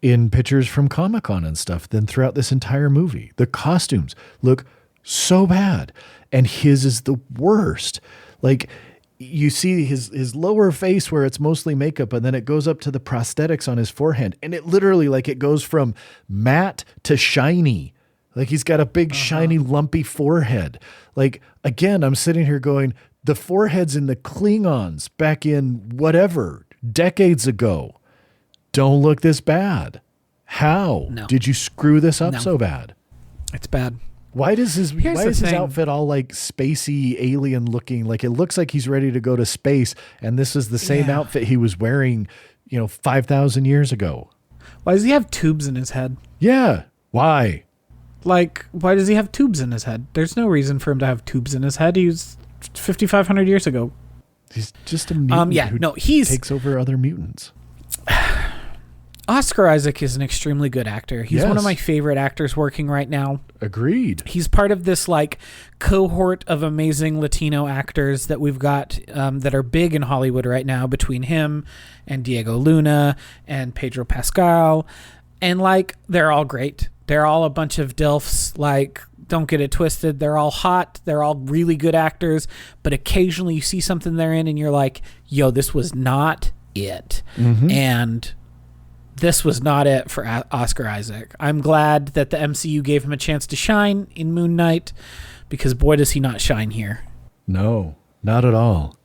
in pictures from Comic-Con and stuff than throughout this entire movie. The costumes look so bad, and his is the worst. Like, you see his lower face where it's mostly makeup, and then it goes up to the prosthetics on his forehead, and it literally, like, it goes from matte to shiny. Like, he's got a big, shiny, lumpy forehead. Like, again, I'm sitting here going, the foreheads in the Klingons back in whatever, decades ago, don't look this bad. How did you screw this up so bad? It's bad. Why is his outfit all like spacey alien looking? Like, it looks like he's ready to go to space, and this is the same outfit he was wearing, 5,000 years ago. Why does he have tubes in his head? Yeah. Why? Like, why does he have tubes in his head? There's no reason for him to have tubes in his head. He was 5,500 years ago. He's just a mutant he takes over other mutants. Oscar Isaac is an extremely good actor. He's one of my favorite actors working right now. Agreed. He's part of this like cohort of amazing Latino actors that we've got that are big in Hollywood right now, between him and Diego Luna and Pedro Pascal. And like, they're all great. They're all a bunch of DILFs. Like, don't get it twisted. They're all hot. They're all really good actors. But occasionally you see something they're in and you're like, yo, this was not it. Mm-hmm. And this was not it for Oscar Isaac. I'm glad that the MCU gave him a chance to shine in Moon Knight, because boy, does he not shine here. No. Not at all.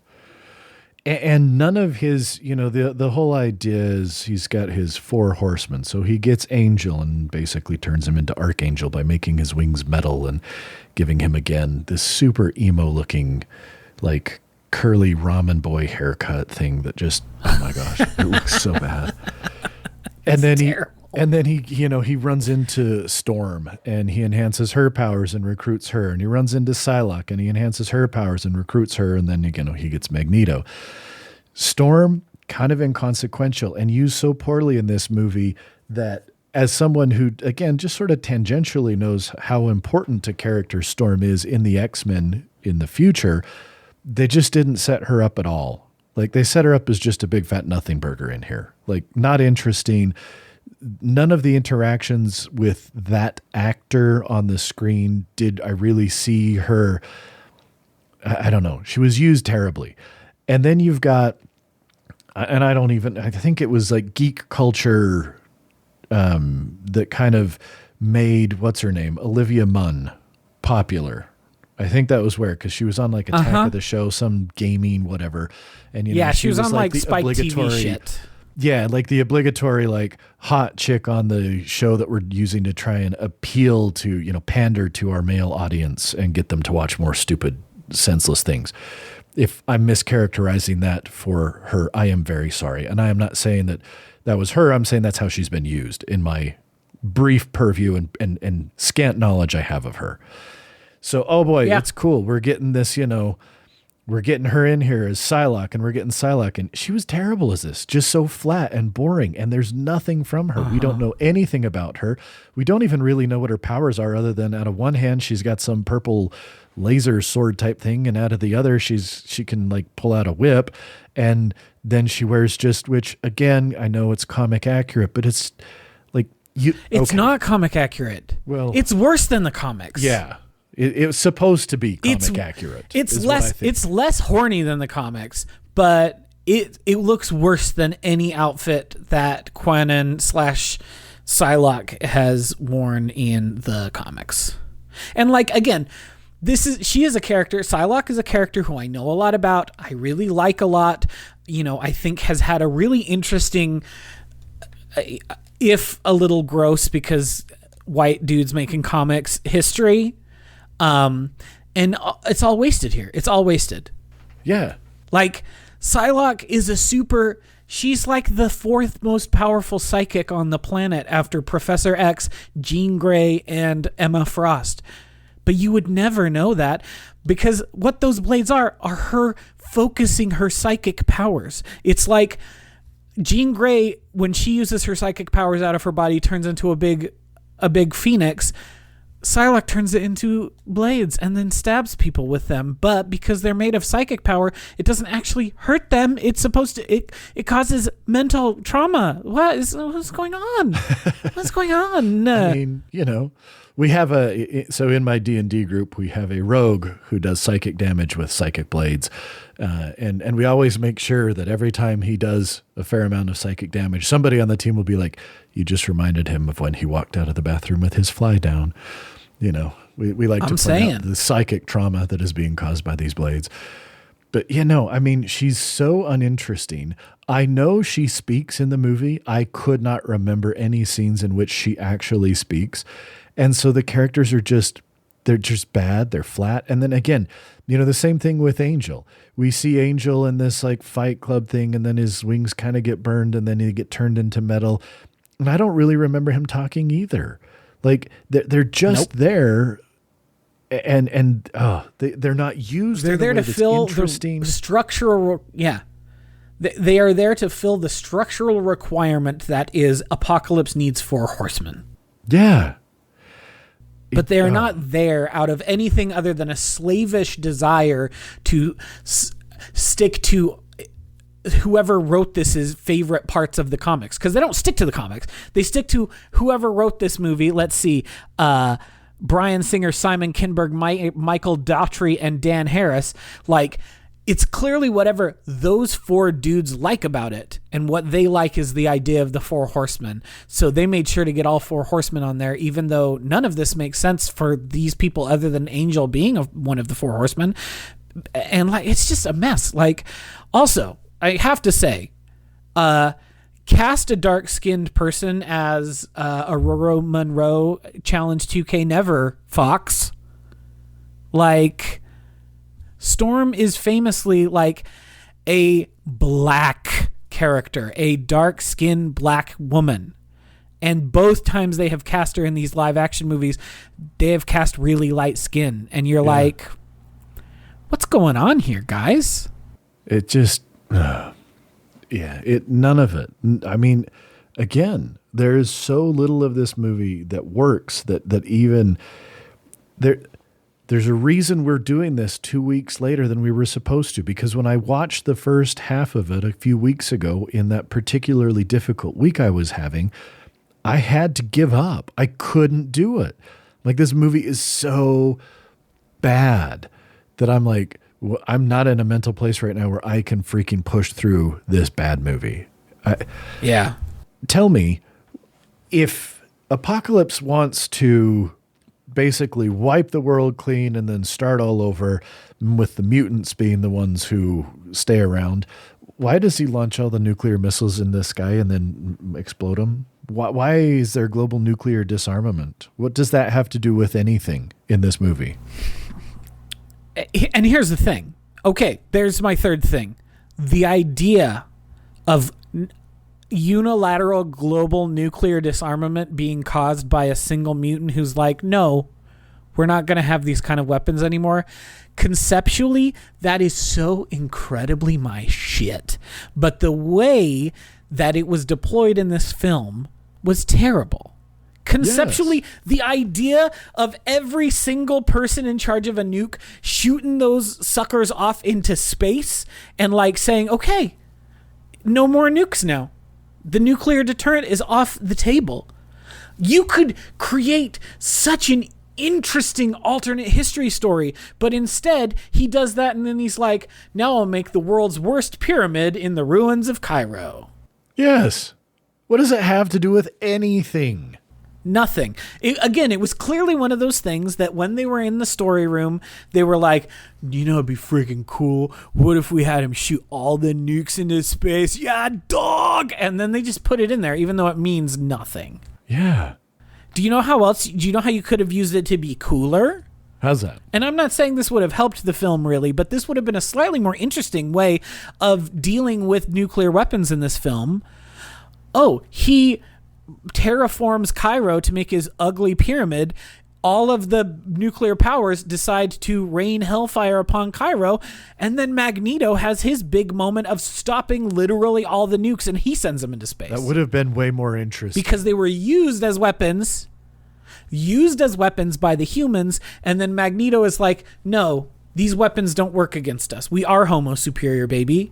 And none of his, the whole idea is he's got his 4 horsemen. So he gets Angel and basically turns him into Archangel by making his wings metal and giving him, again, this super emo looking, like curly ramen boy haircut thing that just, oh my gosh, it looks so bad. And then he runs into Storm and he enhances her powers and recruits her. And he runs into Psylocke and he enhances her powers and recruits her. And then, he gets Magneto. Storm, kind of inconsequential and used so poorly in this movie that as someone who, again, just sort of tangentially knows how important a character Storm is in the X-Men in the future, they just didn't set her up at all. Like, they set her up as just a big fat nothing burger in here. Like, not interesting. None of the interactions with that actor on the screen did I really see her. I don't know. She was used terribly. And then you've got, and I think it was like geek culture that kind of made, what's her name? Olivia Munn popular. I think that was because she was on like Attack of the Show, some gaming, whatever. And she was on like Spike TV shit. Yeah, like the obligatory like hot chick on the show that we're using to try and appeal to, pander to our male audience and get them to watch more stupid, senseless things. If I'm mischaracterizing that for her, I am very sorry. And I am not saying that was her. I'm saying that's how she's been used in my brief purview and scant knowledge I have of her. So, oh boy, it's cool. We're getting this, we're getting her in here as Psylocke, and we're getting Psylocke, and she was terrible as this, just so flat and boring, and there's nothing from her. We don't know anything about her. We don't even really know what her powers are, other than out of one hand, she's got some purple laser sword type thing, and out of the other, she can like pull out a whip, and then she wears which again, I know it's comic accurate, but it's like it's not comic accurate. Well, it's worse than the comics. Yeah. It was supposed to be comic accurate. It's less horny than the comics, but it looks worse than any outfit that Kwannon / Psylocke has worn in the comics. And like, again, she is a character. Psylocke is a character who I know a lot about. I really like a lot. I think has had a really interesting, if a little gross because white dudes making comics history. And it's all wasted here. It's all wasted. Yeah. Like, Psylocke is she's like the 4th most powerful psychic on the planet after Professor X, Jean Grey, and Emma Frost. But you would never know that because what those blades are her focusing her psychic powers. It's like Jean Grey, when she uses her psychic powers out of her body, turns into a big phoenix. Psylocke turns it into blades and then stabs people with them. But because they're made of psychic power, it doesn't actually hurt them. It's supposed to, it causes mental trauma. What's going on? What's going on? I mean, we have so in my D&D group, we have a rogue who does psychic damage with psychic blades. And we always make sure that every time he does a fair amount of psychic damage, somebody on the team will be like, you just reminded him of when he walked out of the bathroom with his fly down. We like to point out the psychic trauma that is being caused by these blades. But, she's so uninteresting. I know she speaks in the movie. I could not remember any scenes in which she actually speaks. And so the characters are they're just bad. They're flat. And then again, the same thing with Angel. We see Angel in this like Fight Club thing, and then his wings kind of get burned and then he get turned into metal. And I don't really remember him talking either. Like they're just there, and they're not used. They're there to fill the structural. Yeah, they are there to fill the structural requirement that is Apocalypse needs 4 horsemen. Yeah, but they are not there out of anything other than a slavish desire to stick to whoever wrote this's favorite parts of the comics, because they don't stick to the comics. They stick to whoever wrote this movie. Let's see, Bryan Singer, Simon Kinberg, Michael Daughtry, and Dan Harris. Like, it's clearly whatever those 4 dudes like about it, and what they like is the idea of the 4 horsemen. So they made sure to get all 4 horsemen on there, even though none of this makes sense for these people other than Angel being one of the 4 horsemen. and like it's just a mess. Like, also, I have to say, cast a dark-skinned person as Aurora Monroe Challenge 2K Never Fox. Like, Storm is famously like a black character, a dark-skinned black woman. And both times they have cast her in these live-action movies, they have cast really light skin. And you're like, what's going on here, guys? It just... none of it. I mean, again, there is so little of this movie that works that even there's a reason we're doing this 2 weeks later than we were supposed to, because when I watched the first half of it a few weeks ago in that particularly difficult week I was having, I had to give up. I couldn't do it. Like, this movie is so bad that I'm like, I'm not in a mental place right now where I can freaking push through this bad movie. Tell me, if Apocalypse wants to basically wipe the world clean and then start all over, with the mutants being the ones who stay around, why does he launch all the nuclear missiles in the sky and then explode them? Why is there global nuclear disarmament? What does that have to do with anything in this movie? And here's the thing. Okay, there's my third thing. The idea of unilateral global nuclear disarmament being caused by a single mutant who's like, no, we're not going to have these kind of weapons anymore. Conceptually, that is so incredibly my shit. But the way that it was deployed in this film was terrible. Conceptually, the idea of every single person in charge of a nuke shooting those suckers off into space and like saying, okay, no more nukes now. The nuclear deterrent is off the table. You could create such an interesting alternate history story, but instead he does that and then he's like, now I'll make the world's worst pyramid in the ruins of Cairo. Yes. What does it have to do with anything? Nothing. It was clearly one of those things that when they were in the story room, they were like, you know, it'd be freaking cool. What if we had him shoot all the nukes into space? Yeah, dog. And then they just put it in there, even though it means nothing. Yeah. Do you know how you could have used it to be cooler? How's that? And I'm not saying this would have helped the film really, but this would have been a slightly more interesting way of dealing with nuclear weapons in this film. Oh, he terraforms Cairo to make his ugly pyramid. All of the nuclear powers decide to rain hellfire upon Cairo, and then Magneto has his big moment of stopping literally all the nukes, and he sends them into space. That would have been way more interesting. Because they were used as weapons by the humans, and then Magneto is like, no, these weapons don't work against us. We are Homo Superior, baby.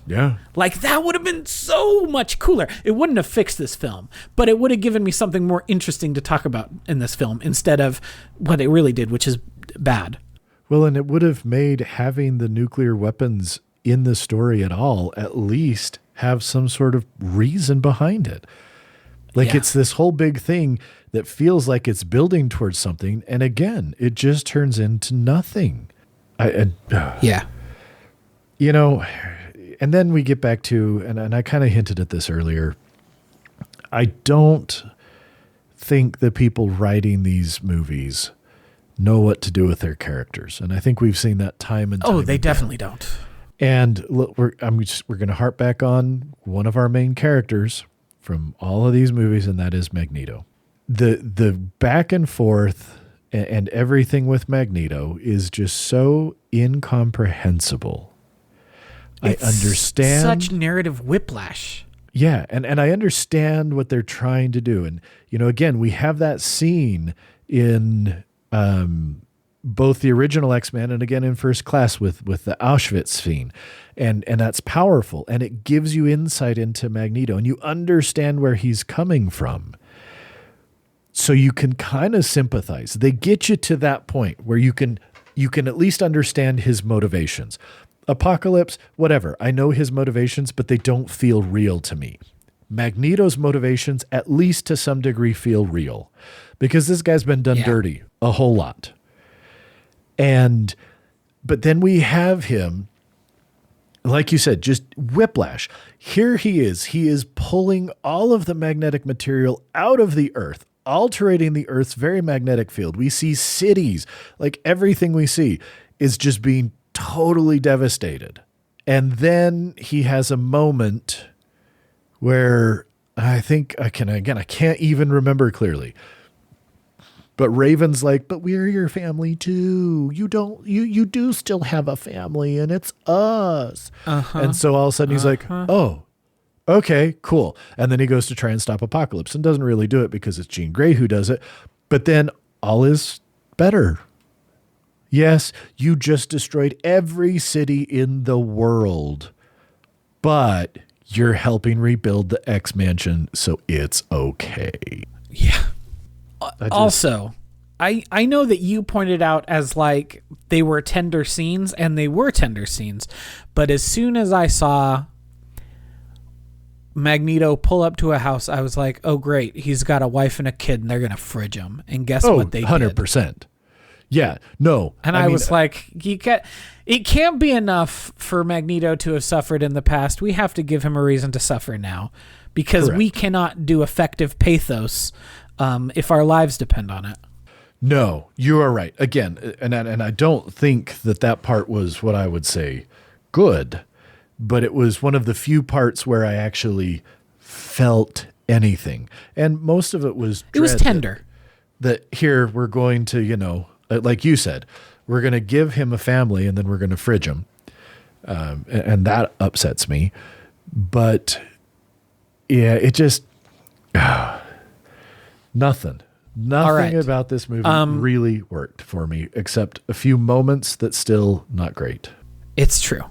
Yeah. Like, that would have been so much cooler. It wouldn't have fixed this film, but it would have given me something more interesting to talk about in this film instead of what it really did, which is bad. Well, and it would have made having the nuclear weapons in the story at all at least have some sort of reason behind it. Like, it's this whole big thing that feels like it's building towards something, and again, it just turns into nothing. You know... And then we get back to, and I kind of hinted at this earlier, I don't think the people writing these movies know what to do with their characters. And I think we've seen that time and time again. They again. definitely don't. And look, we're going to harp back on one of our main characters from all of these movies, and that is Magneto. The back and forth and everything with Magneto is just so incomprehensible. It's I understand such narrative whiplash. Yeah, and I understand what they're trying to do. And, you know, again, we have that scene in both the original X-Men and again in First Class with the Auschwitz scene. And that's powerful. And it gives you insight into Magneto and you understand where he's coming from. So you can kind of sympathize. They get you to that point where you can at least understand his motivations. Apocalypse, whatever. I know his motivations, but they don't feel real to me. Magneto's motivations, at least to some degree, feel real because this guy's been done dirty a whole lot. And But then we have him, like you said, just whiplash. Here he is. He is pulling all of the magnetic material out of the earth, altering the earth's very magnetic field. We see cities, like everything we see is just being totally devastated. And then he has a moment where I think I can't even remember clearly. But Raven's like, but we're your family too. You do still have a family, and it's us. And so all of a sudden he's like, oh, okay, cool. And then he goes to try and stop Apocalypse and doesn't really do it because it's Jean Grey who does it. But then all is better. Yes, you just destroyed every city in the world, but you're helping rebuild the X Mansion, so it's okay. Yeah. Also, I know that you pointed out as like they were tender scenes, and they were tender scenes, but as soon as I saw Magneto pull up to a house, I was like, oh great, he's got a wife and a kid and they're gonna fridge him. And guess what they 100%. did? Yeah, no. And I mean, was like, it can't be enough for Magneto to have suffered in the past. We have to give him a reason to suffer now, because correct. we cannot do effective pathos if our lives depend on it. No, you are right. Again, and I don't think that part was what I would say good, but it was one of the few parts where I actually felt anything. And most of it was dread. It was tender. That here we're going to, like you said, we're going to give him a family and then we're going to fridge him. And that upsets me. But yeah, it just, nothing right. about this movie really worked for me, except a few moments that's still not great. It's true.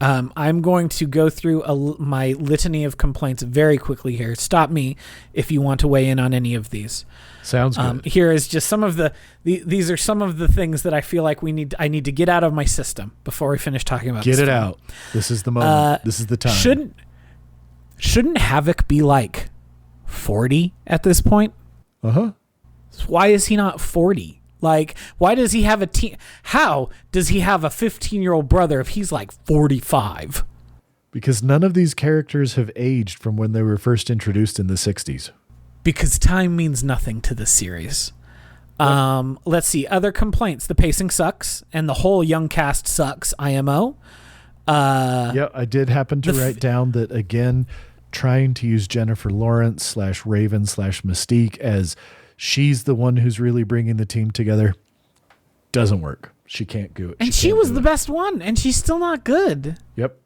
I'm going to go through my litany of complaints very quickly here. Stop me if you want to weigh in on any of these. Sounds good. Here is just some of these are some of the things that I feel like I need to get out of my system before we finish talking about this. Get it out. This is the moment. This is the time. Shouldn't Havoc be like 40 at this point? Uh-huh. Why is he not 40? Like, why does he have how does he have a 15-year-old brother if he's like 45? Because none of these characters have aged from when they were first introduced in the 60s. Because time means nothing to this series. Yep. Let's see. Other complaints. The pacing sucks, and the whole young cast sucks, IMO. Yeah, I did happen to write down that, again, trying to use Jennifer Lawrence / Raven / Mystique as she's the one who's really bringing the team together doesn't work. She can't do it. And she was the best one, and she's still not good. Yep.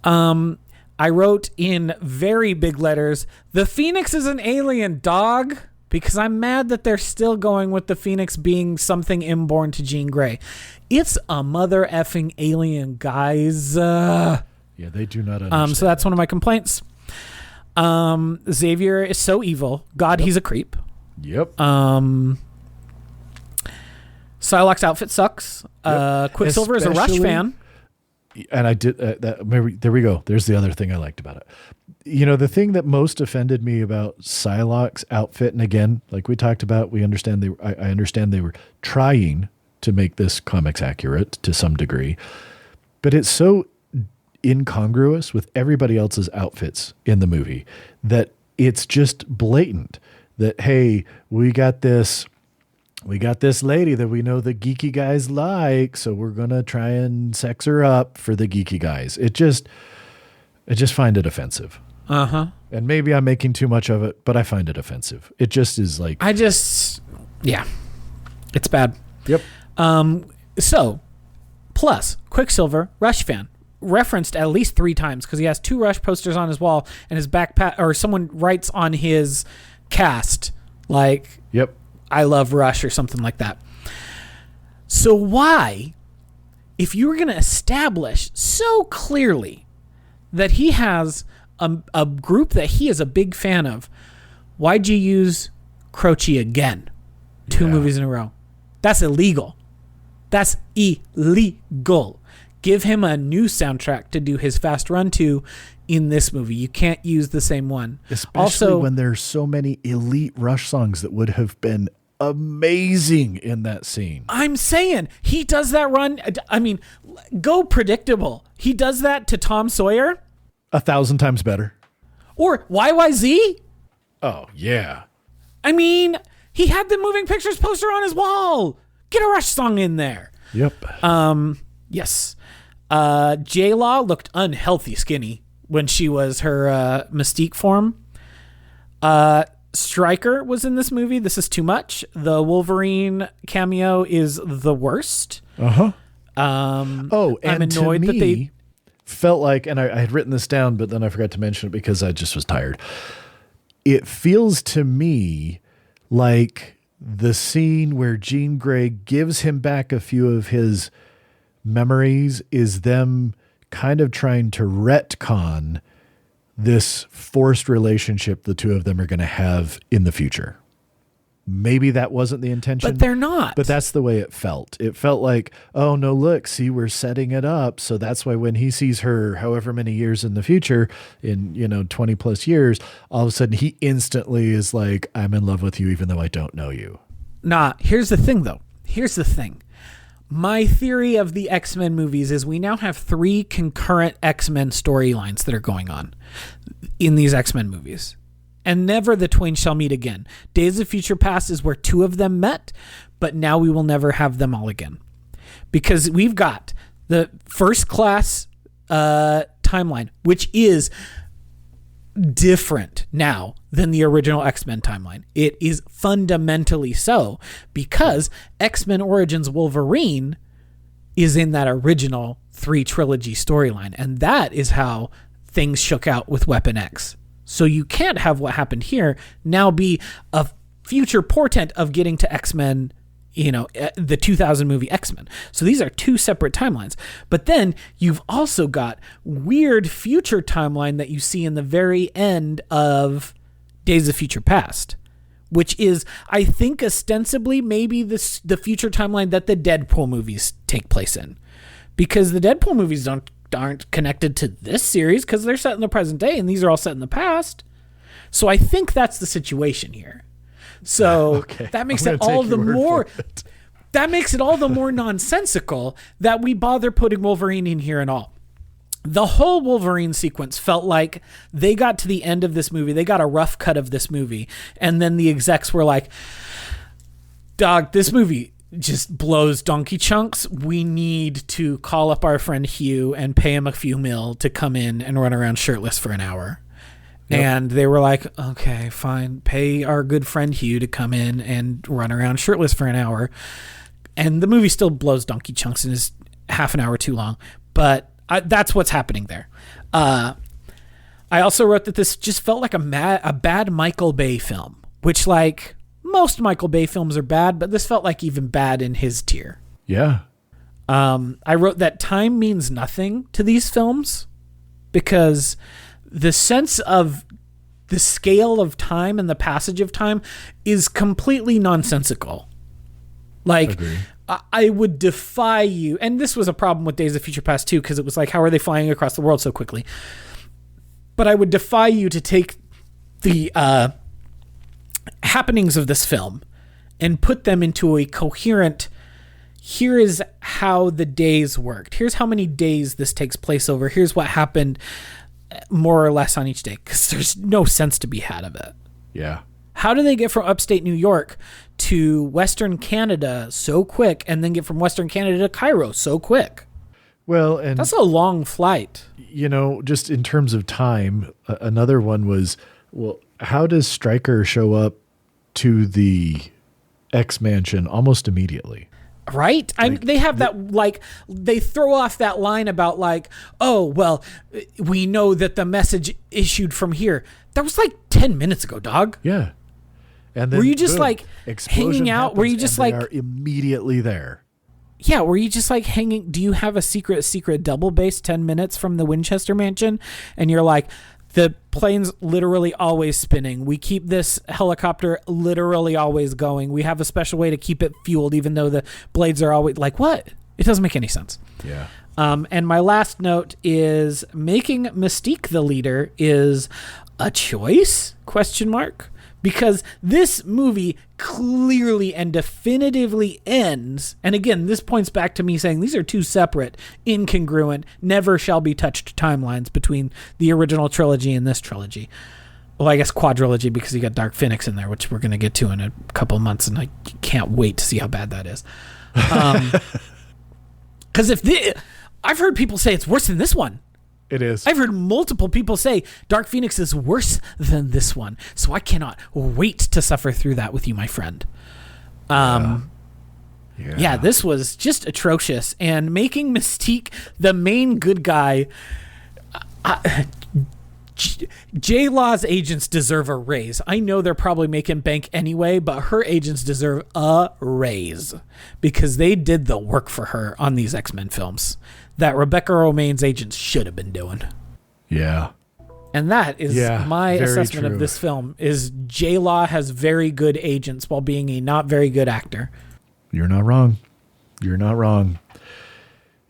I wrote in very big letters, the Phoenix is an alien, dog, because I'm mad that they're still going with the Phoenix being something inborn to Jean Grey. It's a mother effing alien, guys. Yeah, they do not understand. So that's one of my complaints. Xavier is so evil. God, he's a creep. Yep. Psylocke's outfit sucks. Yep. Quicksilver is a Rush fan. And I did that. Maybe, there we go. There's the other thing I liked about it. The thing that most offended me about Psylocke's outfit, and again, like we talked about, I understand they were trying to make this comics accurate to some degree, but it's so incongruous with everybody else's outfits in the movie that it's just blatant that, hey, we got this lady that we know the geeky guys like, so we're going to try and sex her up for the geeky guys. I just find it offensive. Uh-huh. And maybe I'm making too much of it, but I find it offensive. It just is like... yeah. It's bad. Yep. So, plus, Quicksilver, Rush fan. Referenced at least 3 times, because he has 2 Rush posters on his wall, and his backpack, or someone writes on his cast, like... Yep. I love Rush or something like that. So why, if you were going to establish so clearly that he has a group that he is a big fan of, why'd you use Croce again? 2 movies in a row. That's illegal. That's illegal. Give him a new soundtrack to do his fast run to in this movie. You can't use the same one. Especially when there's so many elite Rush songs that would have been amazing in that scene. I'm saying he does that run. I mean, go predictable. He does that to Tom Sawyer 1,000 times better. or YYZ. Oh, yeah. I mean, he had the moving pictures poster on his wall. Get a Rush song in there. Yep. Yes. J-Law looked unhealthy skinny when she was her Mystique form. Stryker was in this movie. This is too much. The Wolverine cameo is the worst. Uh-huh. And I'm annoyed to me, that they felt like, and I had written this down, but then I forgot to mention it because I just was tired. It feels to me like the scene where Jean Grey gives him back a few of his memories is them kind of trying to retcon this forced relationship the two of them are going to have in the future. Maybe that wasn't the intention. But they're not. But that's the way it felt. It felt like, oh, no, look, see, we're setting it up. So that's why when he sees her however many years in the future, in, 20 plus years, all of a sudden he instantly is like, I'm in love with you, even though I don't know you. Nah, here's the thing, though. Here's the thing. My theory of the X-Men movies is we now have 3 concurrent X-Men storylines that are going on in these X-Men movies. And never the twain shall meet again. Days of Future Past is where 2 of them met, but now we will never have them all again. Because we've got the First Class timeline, which is different now than the original X-Men timeline. It is fundamentally so because X-Men Origins Wolverine is in that original 3 trilogy storyline. And that is how things shook out with Weapon X. So you can't have what happened here now be a future portent of getting to X-Men, the 2000 movie X-Men. So these are 2 separate timelines. But then you've also got weird future timeline that you see in the very end of Days of Future Past, which is, I think, ostensibly maybe the future timeline that the Deadpool movies take place in. Because the Deadpool movies aren't connected to this series because they're set in the present day and these are all set in the past. So I think that's the situation here. So okay. That makes it all the more nonsensical that we bother putting Wolverine in here and all. The whole Wolverine sequence felt like they got to the end of this movie. They got a rough cut of this movie. And then the execs were like, dog, this movie just blows donkey chunks. We need to call up our friend Hugh and pay him a few mil to come in and run around shirtless for an hour. Yep. And they were like, okay, fine. Pay our good friend Hugh to come in and run around shirtless for an hour. And the movie still blows donkey chunks and is half an hour too long. But that's what's happening there. I also wrote that this just felt like a bad Michael Bay film, which most Michael Bay films are bad, but this felt like even bad in his tier. Yeah. I wrote that time means nothing to these films because the sense of the scale of time and the passage of time is completely nonsensical. Agreed. I would defy you, and this was a problem with Days of Future Past too, because it was like, how are they flying across the world so quickly? But I would defy you to take the happenings of this film and put them into a coherent, here is how the days worked. Here's how many days this takes place over. Here's what happened more or less on each day, because there's no sense to be had of it. Yeah. How do they get from upstate New York to Western Canada so quick and then get from Western Canada to Cairo so quick? Well, and that's a long flight. Just in terms of time, another one was, well, how does Stryker show up to the X Mansion almost immediately? Right? They have that, they throw off that line about oh, well, we know that the message issued from here. That was 10 minutes ago, dog. Yeah. And then were you just boom, hanging out? Were you just they are immediately there? Yeah. Were you just hanging? Do you have a secret double base 10 minutes from the Winchester Mansion? And you're like, the plane's literally always spinning. We keep this helicopter literally always going. We have a special way to keep it fueled, even though the blades are always what? It doesn't make any sense. Yeah. And my last note is making Mystique the leader is a choice ? Because this movie clearly and definitively ends, and again, this points back to me saying these are two separate, incongruent, never shall be touched timelines between the original trilogy and this trilogy. Well, I guess quadrilogy, because you got Dark Phoenix in there, which we're going to get to in a couple of months, and I can't wait to see how bad that is. Because I've heard people say it's worse than this one. It is. I've heard multiple people say Dark Phoenix is worse than this one. So I cannot wait to suffer through that with you, my friend. Yeah, this was just atrocious. And making Mystique the main good guy, J-Law's agents deserve a raise. I know they're probably making bank anyway, but her agents deserve a raise because they did the work for her on these X-Men films that Rebecca Romijn's agents should have been doing. Yeah. And that is my assessment of this film is J-Law has very good agents while being a not very good actor. You're not wrong. You're not wrong.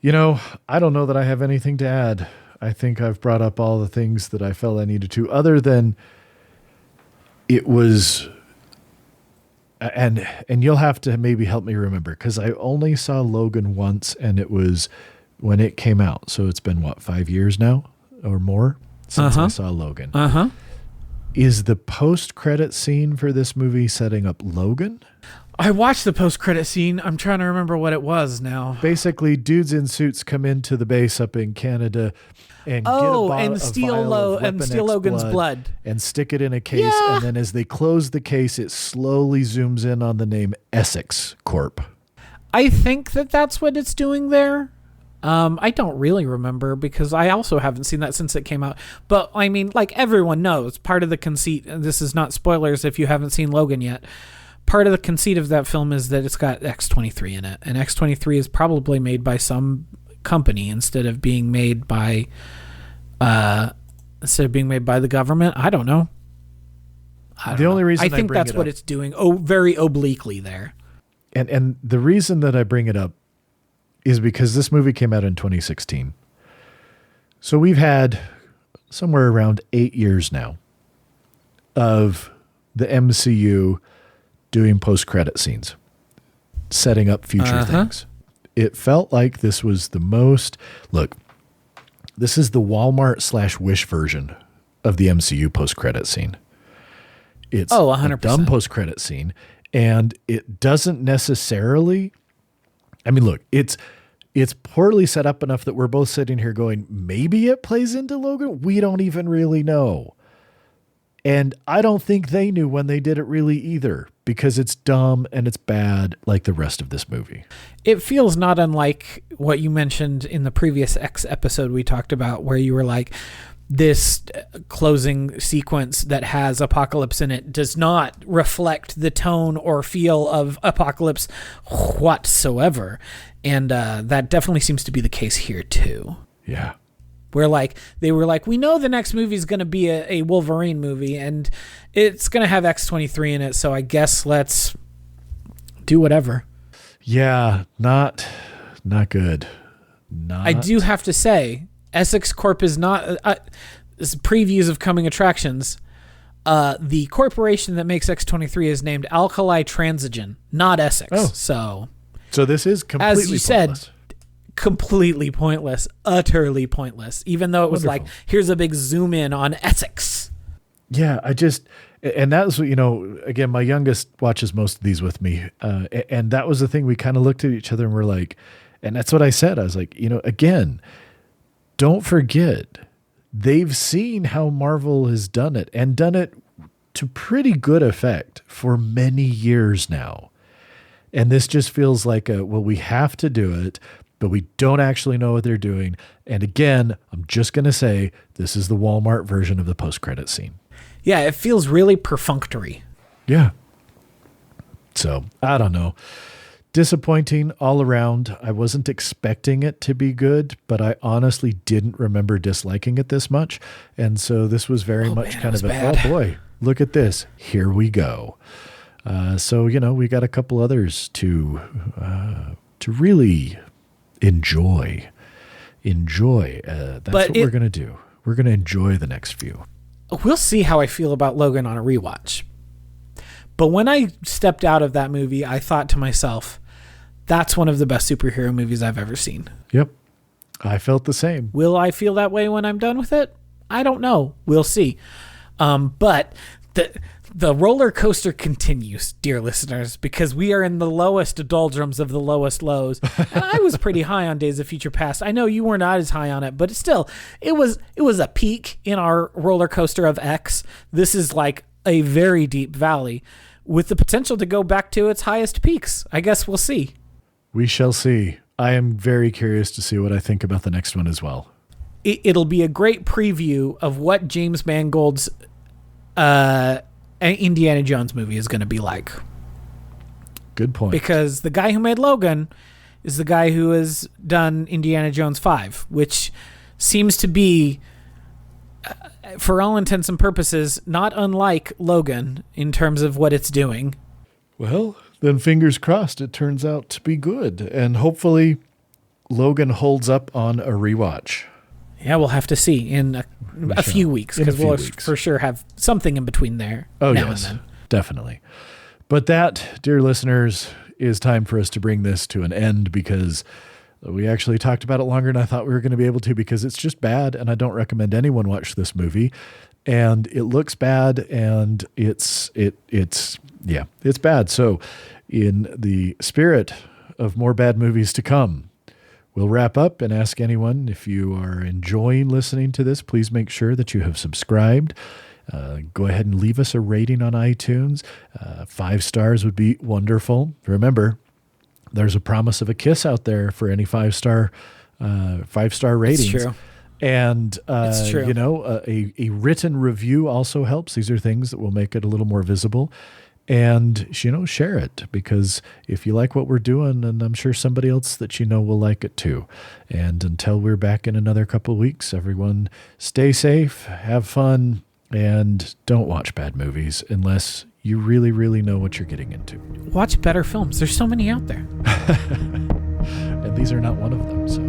You know, I don't know that I have anything to add. I think I've brought up all the things that I felt I needed to, other than it was, and you'll have to maybe help me remember, because I only saw Logan once, and it was when it came out. So it's been, 5 years now or more since I saw Logan. Is the post-credit scene for this movie setting up Logan? I watched the post-credit scene. I'm trying to remember what it was now. Basically, dudes in suits come into the base up in Canada and get a vial of steal Logan's blood and stick it in a case. Yeah. And then as they close the case, it slowly zooms in on the name Essex Corp. I think that's what it's doing there. I don't really remember because I also haven't seen that since it came out. But I mean, like everyone knows, part of the conceit, and this is not spoilers if you haven't seen Logan yet, part of the conceit of that film is that it's got X-23 in it. And X-23 is probably made by some company instead of being made by the government. I don't know. I think that's what it's doing. Oh, very obliquely there. And the reason that I bring it up is because this movie came out in 2016. So we've had somewhere around 8 years now of the MCU doing post-credit scenes, setting up future things. It felt like this was the most... Look, this is the Walmart/Wish version of the MCU post-credit scene. It's 100%. A dumb post-credit scene, and it doesn't necessarily... I mean, look, it's poorly set up enough that we're both sitting here going, maybe it plays into Logan? We don't even really know. And I don't think they knew when they did it really either, because it's dumb and it's bad like the rest of this movie. It feels not unlike what you mentioned in the previous X episode we talked about, where you were like, this closing sequence that has Apocalypse in it does not reflect the tone or feel of Apocalypse whatsoever. And that definitely seems to be the case here too. Yeah. Where they were like, we know the next movie is going to be a Wolverine movie and it's going to have X-23 in it. So I guess let's do whatever. Yeah. Not good. I do have to say, Essex Corp is not previews of coming attractions. The corporation that makes X-23 is named Alkali Transigen, not Essex. Oh. So this is completely as you pointless. Said, completely pointless, utterly pointless, even though it was like, here's a big zoom in on Essex. Yeah, and that was, again, my youngest watches most of these with me. And that was the thing. We kind of looked at each other and we're like, and that's what I said. I was like, again, don't forget, they've seen how Marvel has done it and done it to pretty good effect for many years now. And this just feels like we have to do it, but we don't actually know what they're doing. And again, I'm just going to say this is the Walmart version of the post-credit scene. Yeah, it feels really perfunctory. Yeah. So, I don't know. Disappointing all around. I wasn't expecting it to be good, but I honestly didn't remember disliking it this much. And so this was very much kind of oh boy, look at this. Here we go. So, we got a couple others to really enjoy. That's what we're going to do. We're going to enjoy the next few. We'll see how I feel about Logan on a rewatch. But when I stepped out of that movie, I thought to myself, that's one of the best superhero movies I've ever seen. Yep. I felt the same. Will I feel that way when I'm done with it? I don't know. We'll see. But the roller coaster continues, dear listeners, because we are in the lowest doldrums of the lowest lows. And I was pretty high on Days of Future Past. I know you were not as high on it, but still, it was a peak in our roller coaster of X. This is like a very deep valley with the potential to go back to its highest peaks. I guess we'll see. We shall see. I am very curious to see what I think about the next one as well. It'll be a great preview of what James Mangold's Indiana Jones movie is going to be like. Good point. Because the guy who made Logan is the guy who has done Indiana Jones 5, which seems to be, for all intents and purposes, not unlike Logan in terms of what it's doing. Well, then fingers crossed it turns out to be good. And hopefully Logan holds up on a rewatch. Yeah, we'll have to see in a few weeks, because we'll for sure have something in between there. Oh, now yes, and then. Definitely. But that, dear listeners, is time for us to bring this to an end, because we actually talked about it longer than I thought we were going to be able to, because it's just bad, and I don't recommend anyone watch this movie. And it looks bad, and it's bad. So in the spirit of more bad movies to come, we'll wrap up and ask anyone, if you are enjoying listening to this, please make sure that you have subscribed. Go ahead and leave us a rating on iTunes. 5 stars would be wonderful. Remember, there's a promise of a kiss out there for any 5-star ratings. It's true. And, it's true. A written review also helps. These are things that will make it a little more visible. And, share it, because if you like what we're doing, and I'm sure somebody else that will like it too. And until we're back in another couple of weeks, everyone stay safe, have fun, and don't watch bad movies unless you really, really know what you're getting into. Watch better films. There's so many out there. And these are not one of them. So